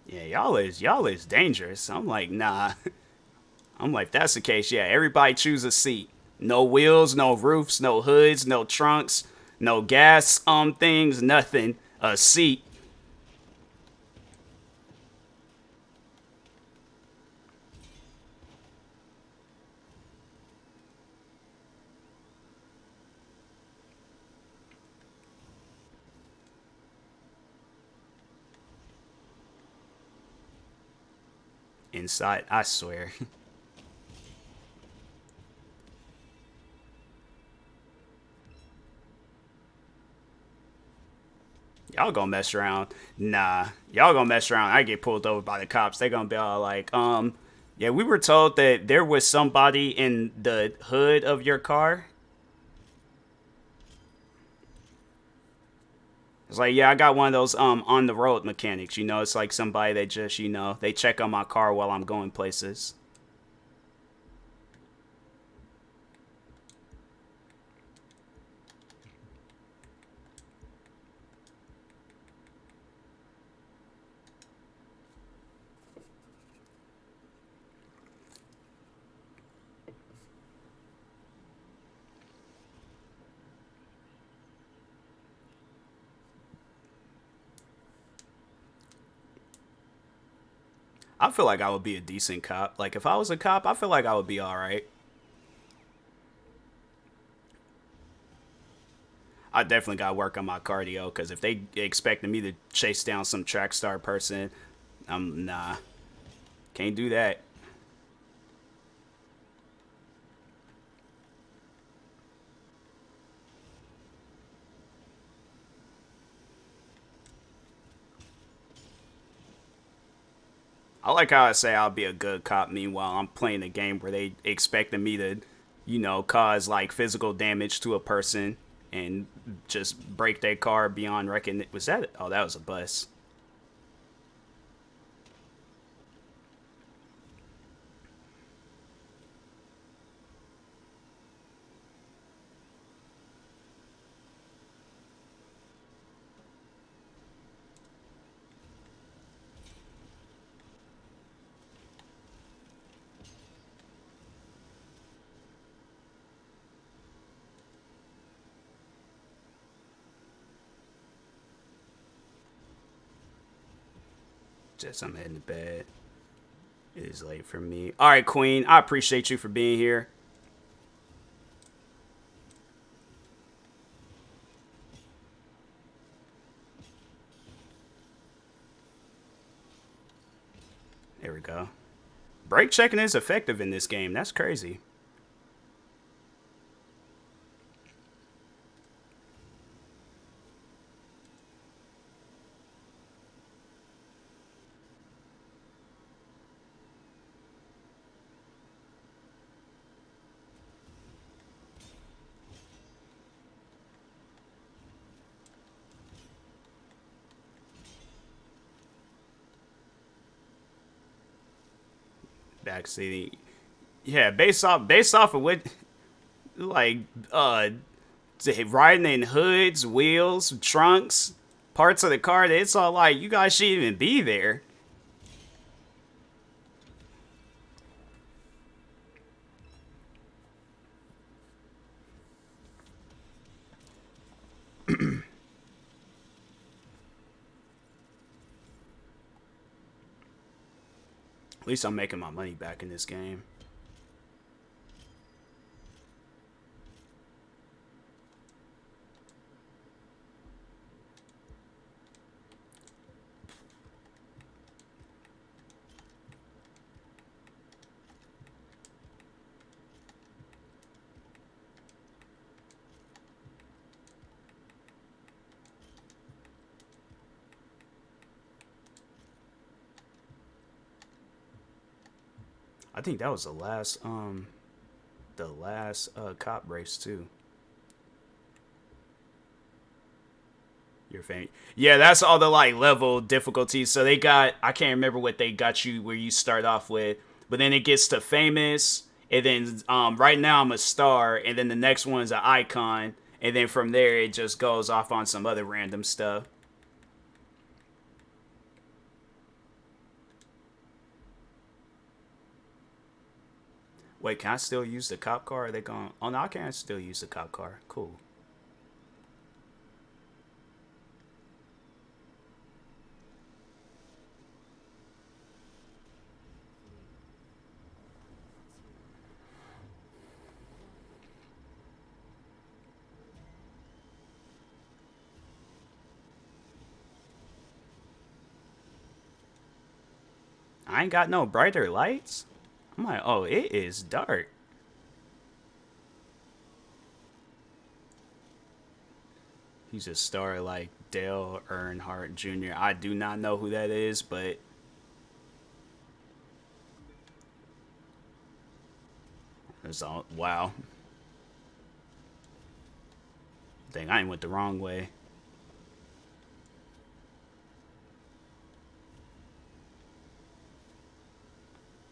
Yeah, y'all is dangerous. I'm like, nah. I'm like, if that's the case, yeah, everybody choose a seat. No wheels, no roofs, no hoods, no trunks, no gas things, nothing. A seat. Inside, I swear. Y'all gonna mess around. Nah. Y'all gonna mess around. I get pulled over by the cops. They gonna be all like, yeah, we were told that there was somebody in the hood of your car. It's like, yeah, I got one of those on the road mechanics. It's like somebody that just, they check on my car while I'm going places. I feel like I would be a decent cop. Like, if I was a cop, I feel like I would be all right. I definitely got to work on my cardio because if they expecting me to chase down some track star person, I'm nah, can't do that. I like how I say I'll be a good cop. Meanwhile, I'm playing a game where they expecting me to, cause like physical damage to a person and just break their car beyond recognition. Was that? Oh, that was a bus. Just I'm heading to bed. It is late for me. All right, Queen. I appreciate you for being here. There we go. Brake checking is effective in this game. That's crazy. Backseat. Yeah, based off of what like riding in hoods, wheels, trunks, parts of the car. It's all like you guys should even be there. At least I'm making my money back in this game. I think that was the last cop race too. Your fame. Yeah, that's all the like level difficulties. So they got I can't remember what they got you where you start off with, but then it gets to famous, and then right now I'm a star, and then the next one's an icon, and then from there it just goes off on some other random stuff. Wait, can I still use the cop car? Are they going? Oh no, I can still use the cop car. Cool. I ain't got no brighter lights. I'm like, oh, it is dark. He's a star like Dale Earnhardt Jr. I do not know who that is, but it's all wow. Dang, I went the wrong way.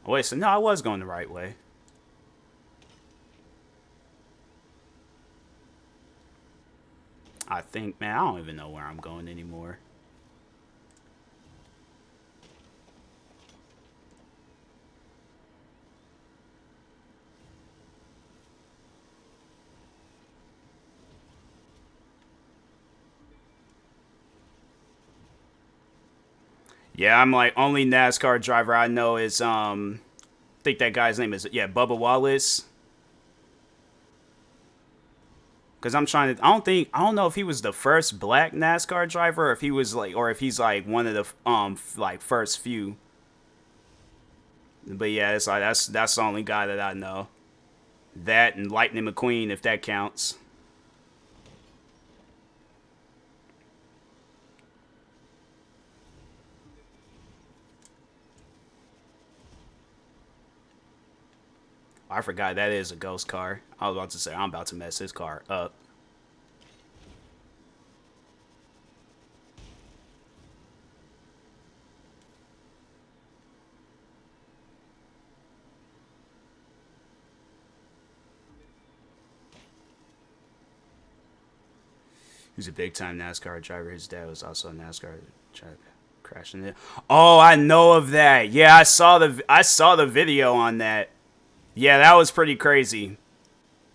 Oh, wait, so no, I was going the right way. I think, man, I don't even know where I'm going anymore. Yeah, I'm like only NASCAR driver I know is I think that guy's name is Bubba Wallace. Cause I'm trying to. I don't know if he was the first black NASCAR driver, or if he was like, or if he's like one of the like first few. But yeah, it's like that's the only guy that I know. That and Lightning McQueen, if that counts. I forgot that is a ghost car. I was about to say I'm about to mess his car up. He was a big time NASCAR driver. His dad was also a NASCAR driver. Crashing it. Oh, I know of that. Yeah, I saw the video on that. Yeah, that was pretty crazy.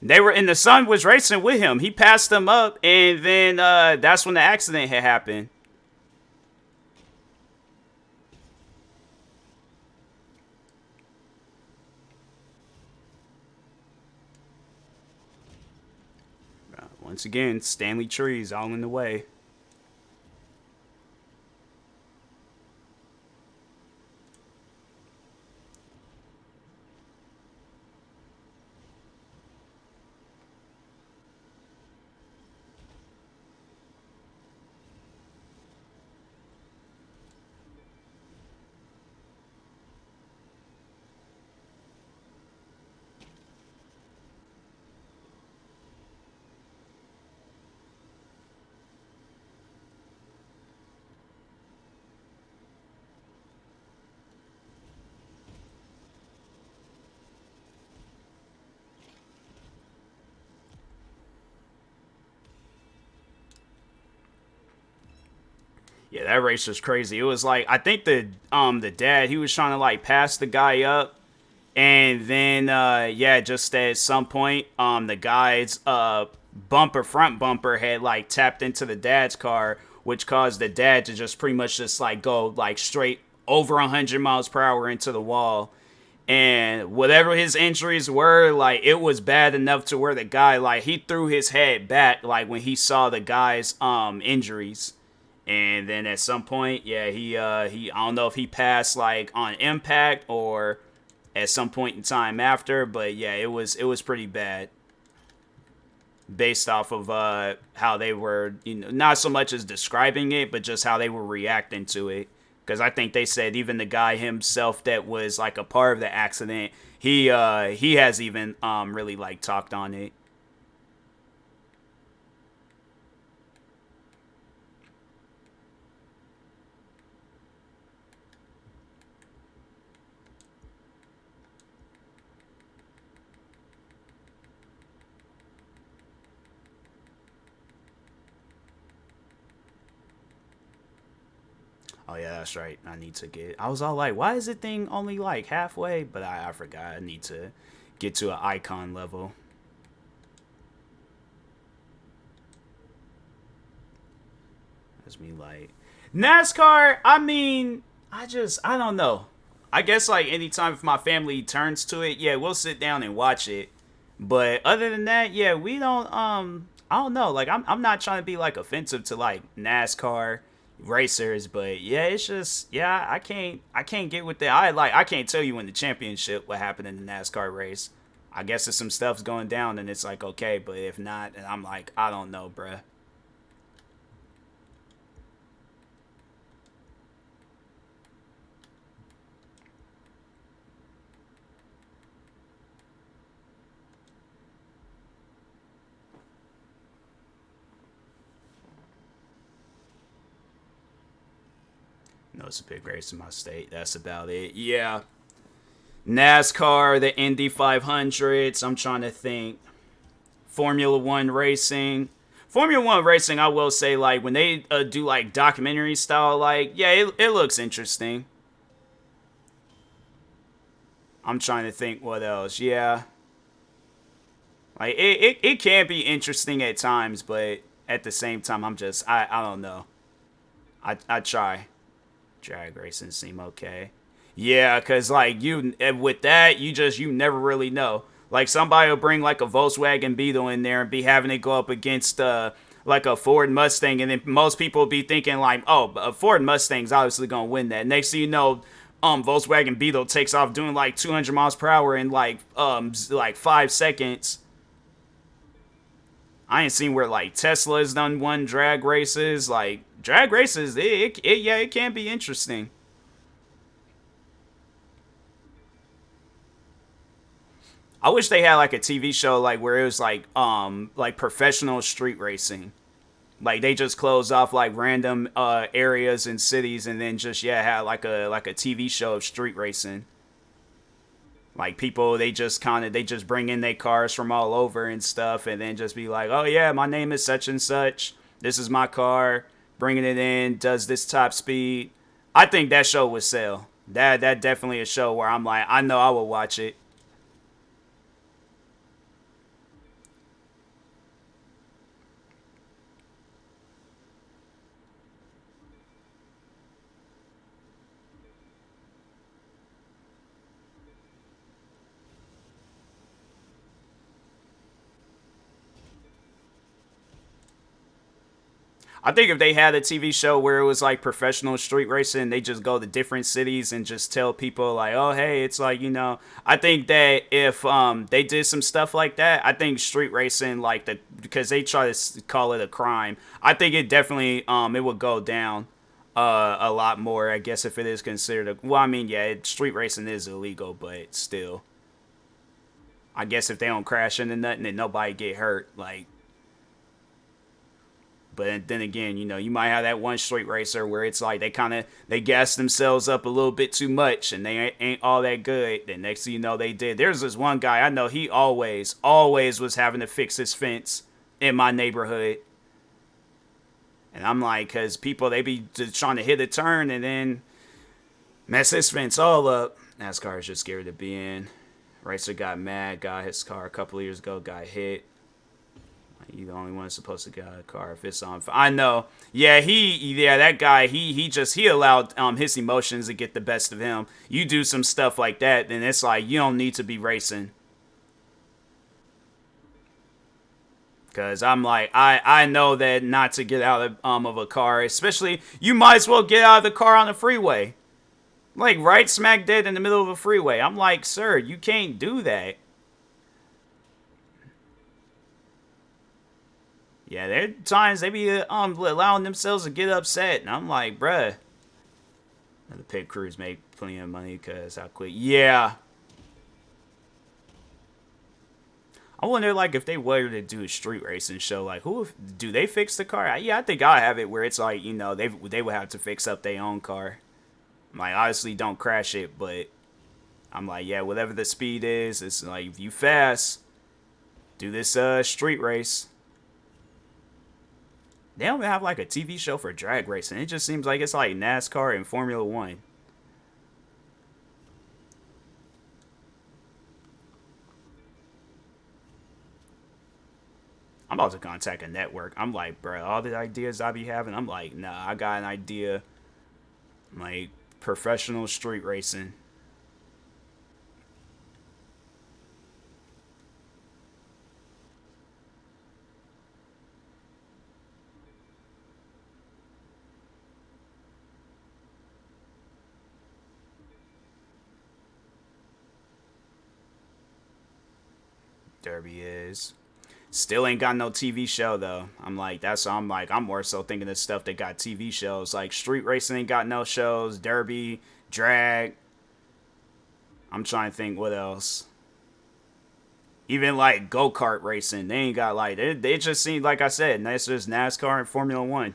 They were and the son was racing with him. He passed them up, and then that's when the accident had happened. Once again, Stanley Trees all in the way. Yeah, that race was crazy. It was like I think the dad he was trying to like pass the guy up, and then just at some point the guy's front bumper had like tapped into the dad's car, which caused the dad to just pretty much just like go like straight over 100 miles per hour into the wall. And whatever his injuries were, like it was bad enough to where the guy like he threw his head back like when he saw the guy's injuries. And then at some point, yeah, he I don't know if he passed like on impact or at some point in time after, but yeah, it was pretty bad based off of how they were, not so much as describing it, but just how they were reacting to it. Because I think they said even the guy himself that was like a part of the accident, he has even really like talked on it. Oh yeah, that's right. I need to get. I was all like, why is the thing only like halfway? But I forgot. I need to get to an icon level. That's me like NASCAR. I mean, I don't know. I guess like anytime if my family turns to it, yeah, we'll sit down and watch it. But other than that, yeah, we don't. I don't know. Like I'm not trying to be like offensive to like NASCAR racers, but yeah, it's just yeah, I can't get with that. I can't tell you in the championship what happened in the NASCAR race. I guess if some stuff's going down and it's like okay, but if not, and I'm like I don't know, bruh. No, it's a big race in my state. That's about it. Yeah, NASCAR, the Indy 500s. I'm trying to think. Formula One racing. Formula One racing, I will say, like when they do like documentary style, like yeah, it looks interesting. I'm trying to think what else. Yeah, like it can be interesting at times, but at the same time, I don't know. I try. Drag racing seem okay. Yeah, cause like you with that, you never really know. Like somebody will bring like a Volkswagen Beetle in there and be having it go up against like a Ford Mustang, and then most people will be thinking like, oh, a Ford Mustang's obviously gonna win that. Next thing you know, Volkswagen Beetle takes off doing like 200 miles per hour in like 5 seconds. I ain't seen where like Tesla's done won drag races. Like drag races, yeah, it can be interesting. I wish they had like a TV show like where it was like professional street racing. Like they just closed off like random areas and cities and then just yeah had like a TV show of street racing. Like people they just bring in their cars from all over and stuff and then just be like, "Oh yeah, my name is such and such. This is my car. Bringing it in, does this top speed." I think that show would sell. That definitely a show where I'm like, I know I would watch it. I think if they had a TV show where it was like professional street racing, they just go to different cities and just tell people like, "Oh, hey, it's like I think that if they did some stuff like that, I think street racing because they try to call it a crime, I think it definitely it would go down a lot more. I guess if it is considered well, I mean, yeah, street racing is illegal, but still, I guess if they don't crash into nothing and nobody get hurt, like but then again, you might have that one street racer where it's like they gas themselves up a little bit too much and they ain't all that good. Then next thing you know, they did. There's this one guy I know. He always was having to fix his fence in my neighborhood, and I'm like, cause people they be just trying to hit a turn and then mess his fence all up. NASCAR is just scared to be in. Racer got mad, got his car a couple of years ago, got hit. You the only one supposed to get out of the car if it's on. I know. Yeah, that guy. He allowed his emotions to get the best of him. You do some stuff like that, then it's like you don't need to be racing. Cause I'm like I know that not to get out of a car, especially you might as well get out of the car on the freeway, like right smack dead in the middle of a freeway. I'm like, sir, you can't do that. Yeah, there are times they be allowing themselves to get upset, and I'm like, bruh. The pit crews make plenty of money because how quick. Yeah, I wonder like if they were to do a street racing show, like who do they fix the car? Yeah, I think I have it where it's like they would have to fix up their own car. Like obviously don't crash it, but I'm like yeah, whatever the speed is, it's like if you fast, do this street race. They don't even have like a TV show for drag racing. It just seems like it's like NASCAR and Formula One. I'm about to contact a network. I'm like, bro, all the ideas I be having, I'm like, nah, I got an idea. Like professional street racing. Derby is. Still ain't got no TV show though. I'm more so thinking of stuff that got TV shows. Like street racing ain't got no shows. Derby, drag. I'm trying to think what else. Even like go kart racing, they ain't got like they just seem like I said, it's just NASCAR and Formula One.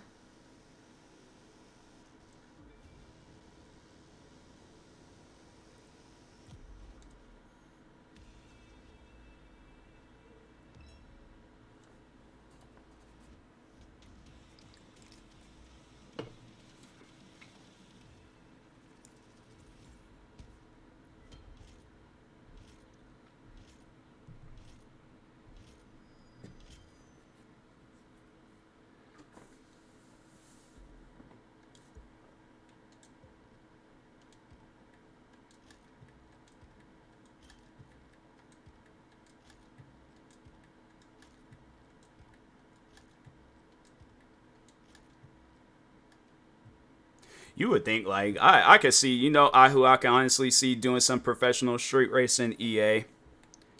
You would think like I could see, you know, who I can honestly see doing some professional street racing. EA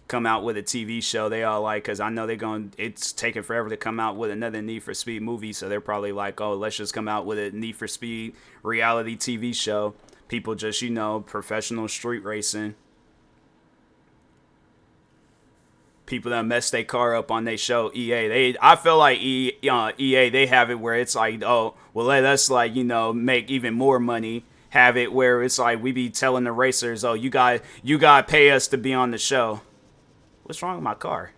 come out with a TV show. They all like, because I know they're going. It's taking forever to come out with another Need for Speed movie, so they're probably like, oh, let's just come out with a Need for Speed reality TV show. People just, you know, professional street racing. People that mess their car up on their show. I feel like EA, they have it where it's like, oh, well, let us, like, you know, make even more money. Have it where it's like we be telling the racers, oh, you got to pay us to be on the show. What's wrong with my car?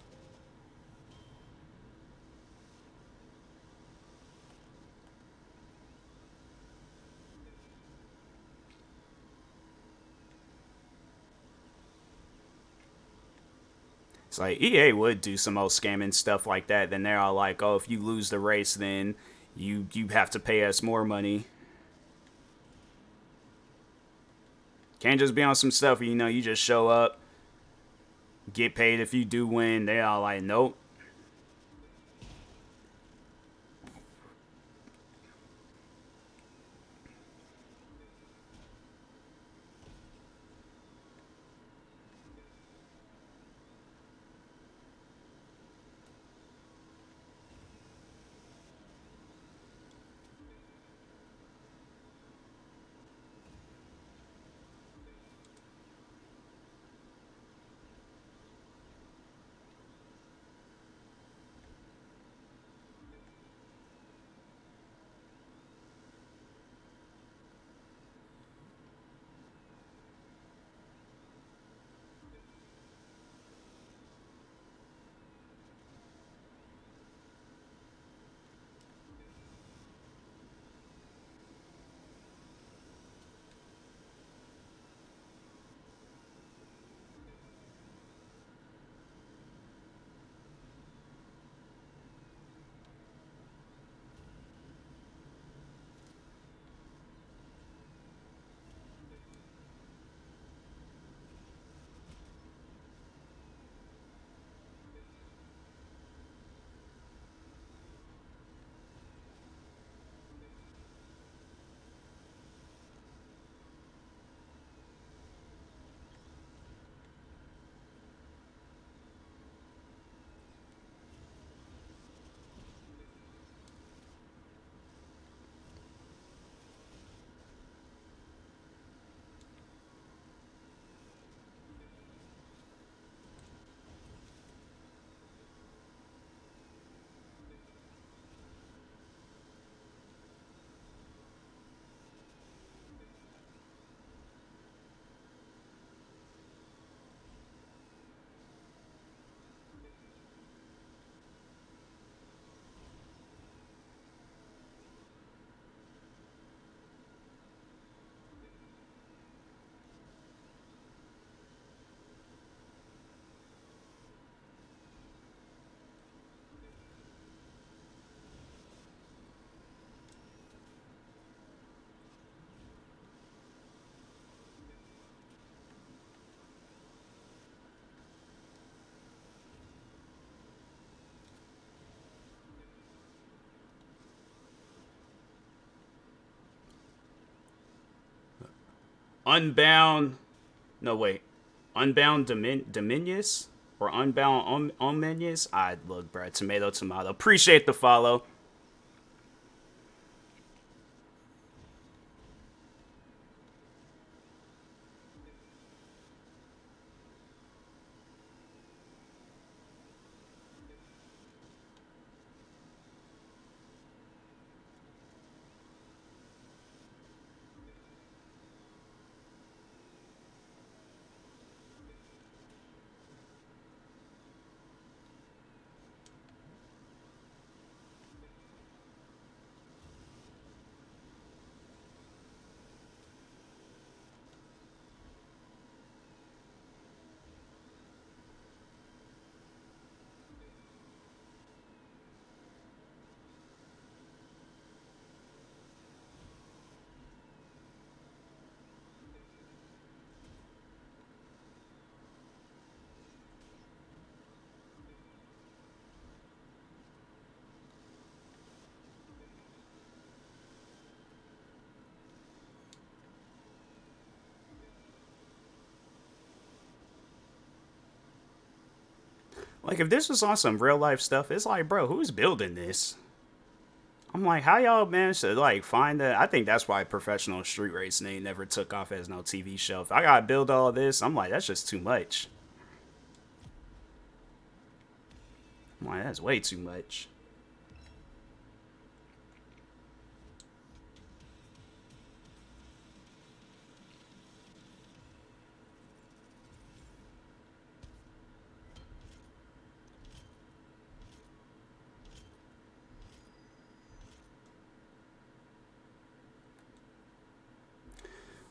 It's like EA would do some old scamming stuff like that. Then they're all like, oh, if you lose the race, then you have to pay us more money. Can't just be on some stuff where, you know, you just show up, get paid if you do win. They all like, nope. Unbound. No, wait. Unbound Dominious? Or Unbound Omenius? I look, bro. Tomato, tomato. Appreciate the follow. Like, if this was on some real life stuff, it's like, bro, who's building this? I'm like, how y'all managed to like find that? I think that's why professional street racing ain't never took off as no TV show. If I gotta build all this, I'm like, that's just too much. I'm like, that's way too much.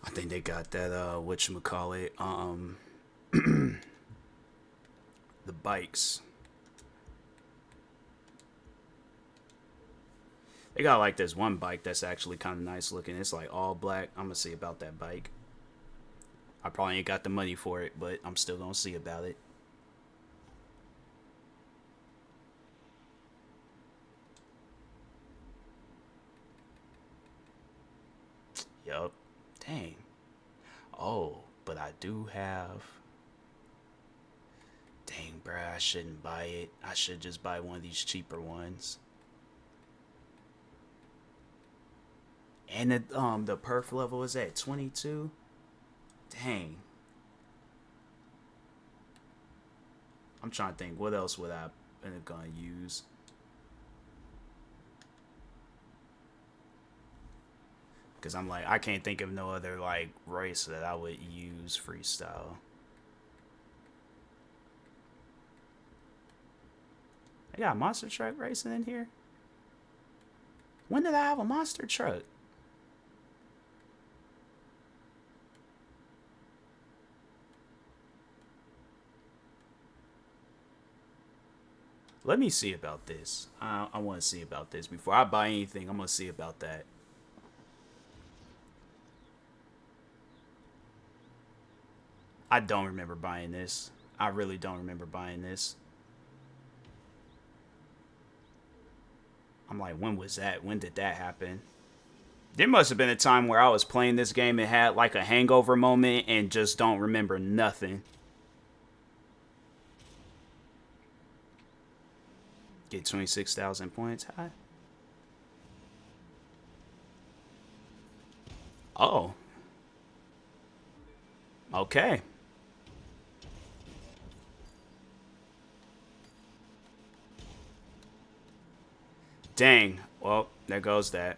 I think they got that whatchamacallit, the bikes. They got like this one bike that's actually kind of nice looking. It's like all black. I'm gonna see about that bike. I probably ain't got the money for it, but I'm still gonna see about it. Yup. Dang. Oh, but I do have. Dang, bruh, I shouldn't buy it. I should just buy one of these cheaper ones. And the perf level is at 22. Dang. I'm trying to think, what else would I end up gonna use? Because I'm like, I can't think of no other like race that I would use freestyle. I got a monster truck racing in here. When did I have a monster truck? Let me see about this. I want to see about this before I buy anything. I'm gonna see about that. I don't remember buying this. I really don't remember buying this. I'm like, when was that? When did that happen? There must have been a time where I was playing this game and had like a hangover moment and just don't remember nothing. Get 26,000 points. Hi. Oh. Okay. Dang. Well, there goes that.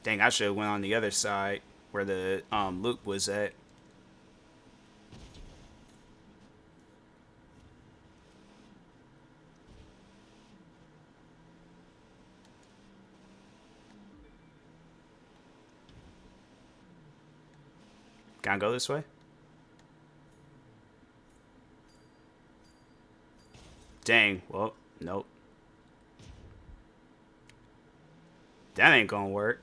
Dang, I should have went on the other side where the loop was at. Can I go this way? Dang. Well, nope. That ain't gonna work.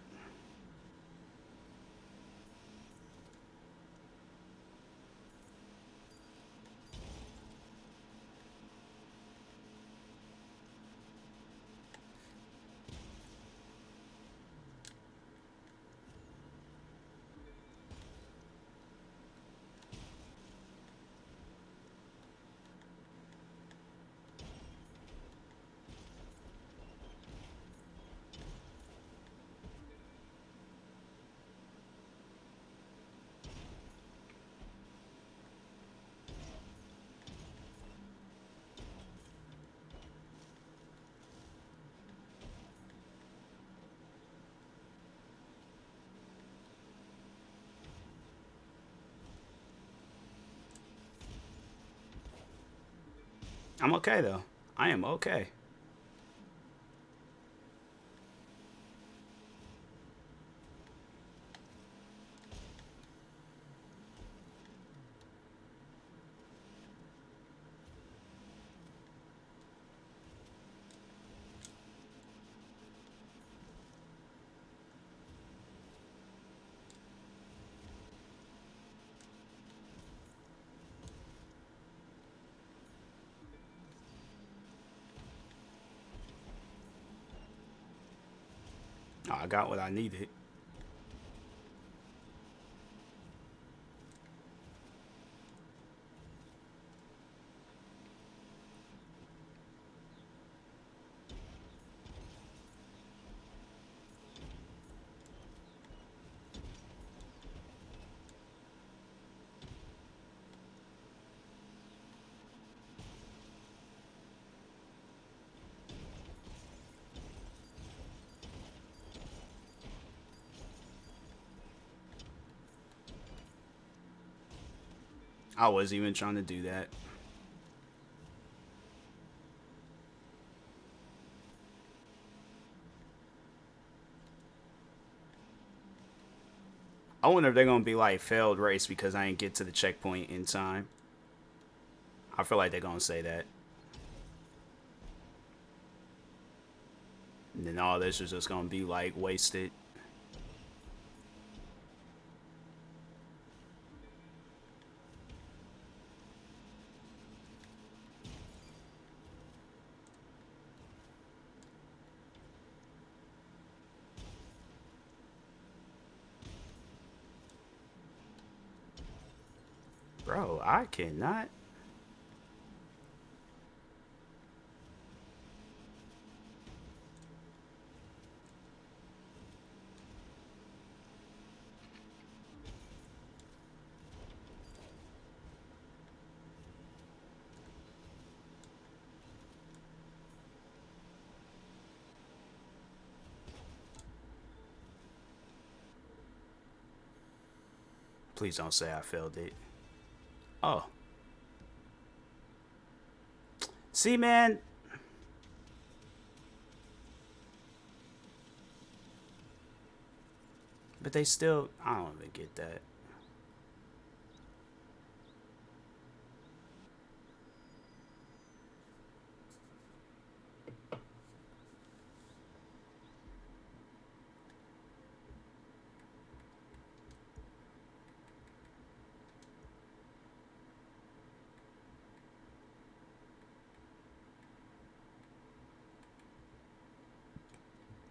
I'm okay though. I am okay. I got what I needed. I wasn't even trying to do that. I wonder if they're gonna be like failed race because I didn't get to the checkpoint in time. I feel like they're gonna say that. And then all this is just gonna be like wasted. Bro, I cannot. Please don't say I failed it. Oh. See, man. But they still, I don't even get that.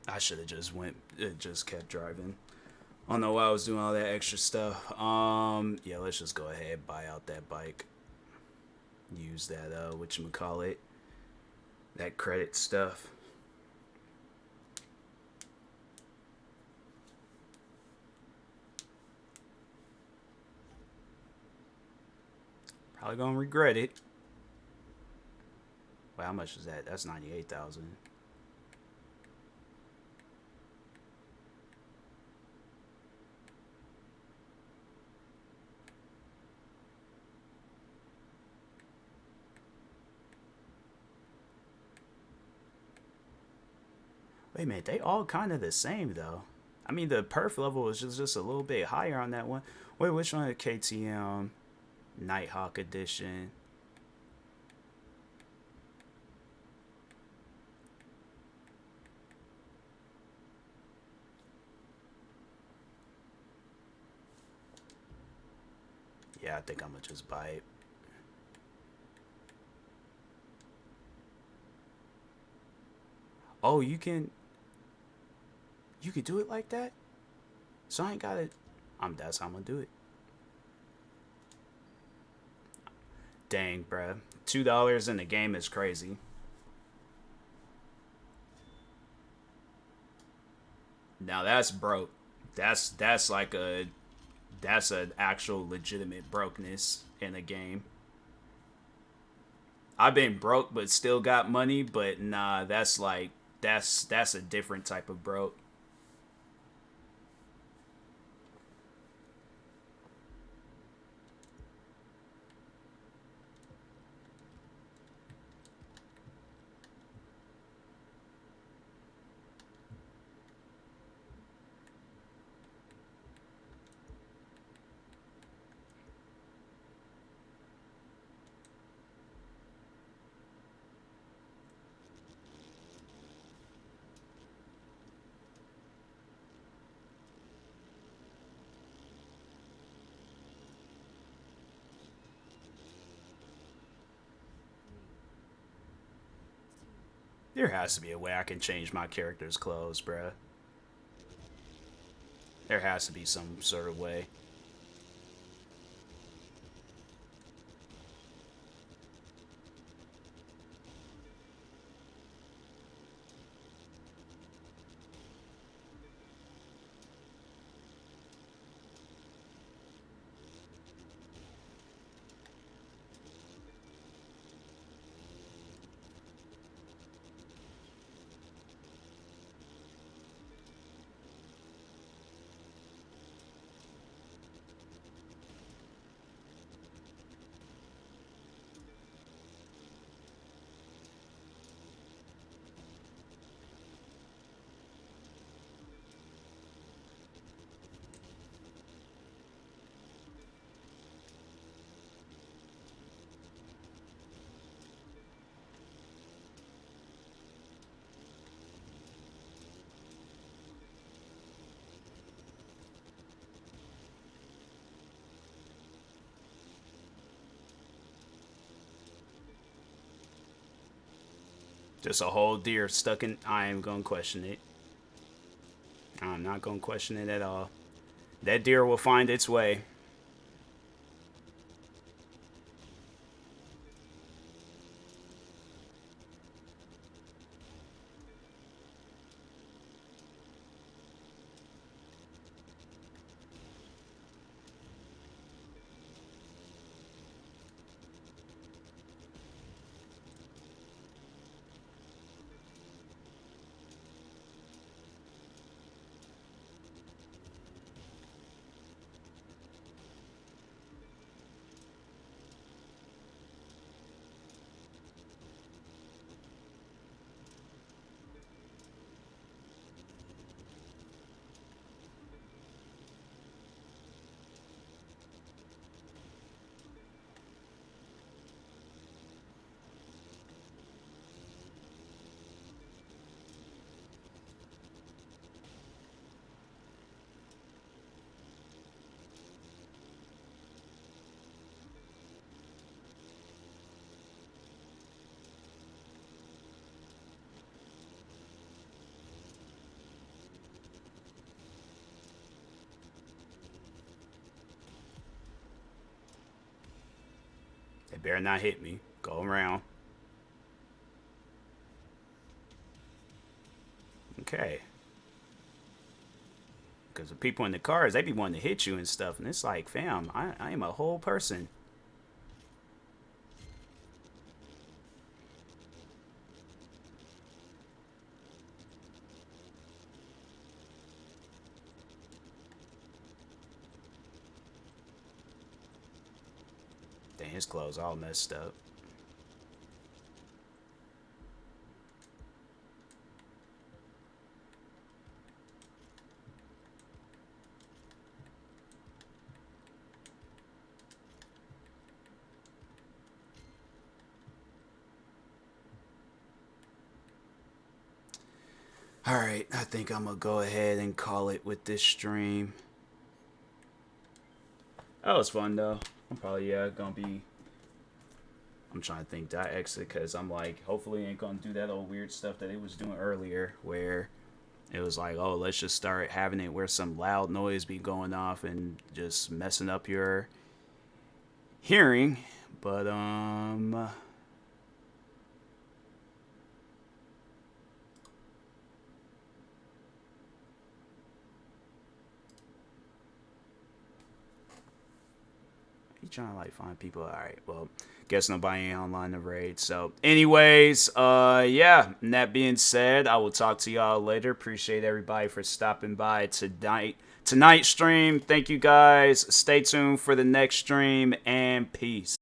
I should have just just kept driving. I don't know why I was doing all that extra stuff. Yeah, let's just go ahead and buy out that bike. Use that, whatchamacallit, that credit stuff. Probably gonna regret it. Wait, how much is that? That's 98,000. Wait a minute, they all kind of the same though. I mean, the perf level was just a little bit higher on that one. Wait, which one? KTM Nighthawk Edition. Yeah, I think I'm gonna just buy it. Oh, you can do it like that? So I ain't got it. That's how I'm gonna do it. Dang, bruh. $2 in the game is crazy. Now that's broke. That's like that's an actual legitimate brokenness in a game. I've been broke but still got money, but nah, that's like that's a different type of broke. There has to be a way I can change my character's clothes, bruh. There has to be some sort of way. Just a whole deer stuck in. I ain't gonna question it. I'm not gonna question it at all. That deer will find its way. They better not hit me. Go around. Okay. Because the people in the cars, they be wanting to hit you and stuff. And it's like, fam, I am a whole person. Dang, his clothes all messed up. Alright, I think I'm going to go ahead and call it with this stream. That was fun, though. I'm probably, going to be... I'm trying to think that exit because I'm like, hopefully ain't going to do that old weird stuff that it was doing earlier where it was like, oh, let's just start having it where some loud noise be going off and just messing up your hearing. But, he trying to like find people. All right, well, guess nobody ain't online to raid. So anyways, yeah, and that being said, I will talk to y'all later. Appreciate everybody for stopping by tonight's stream. Thank you guys. Stay tuned for the next stream and peace.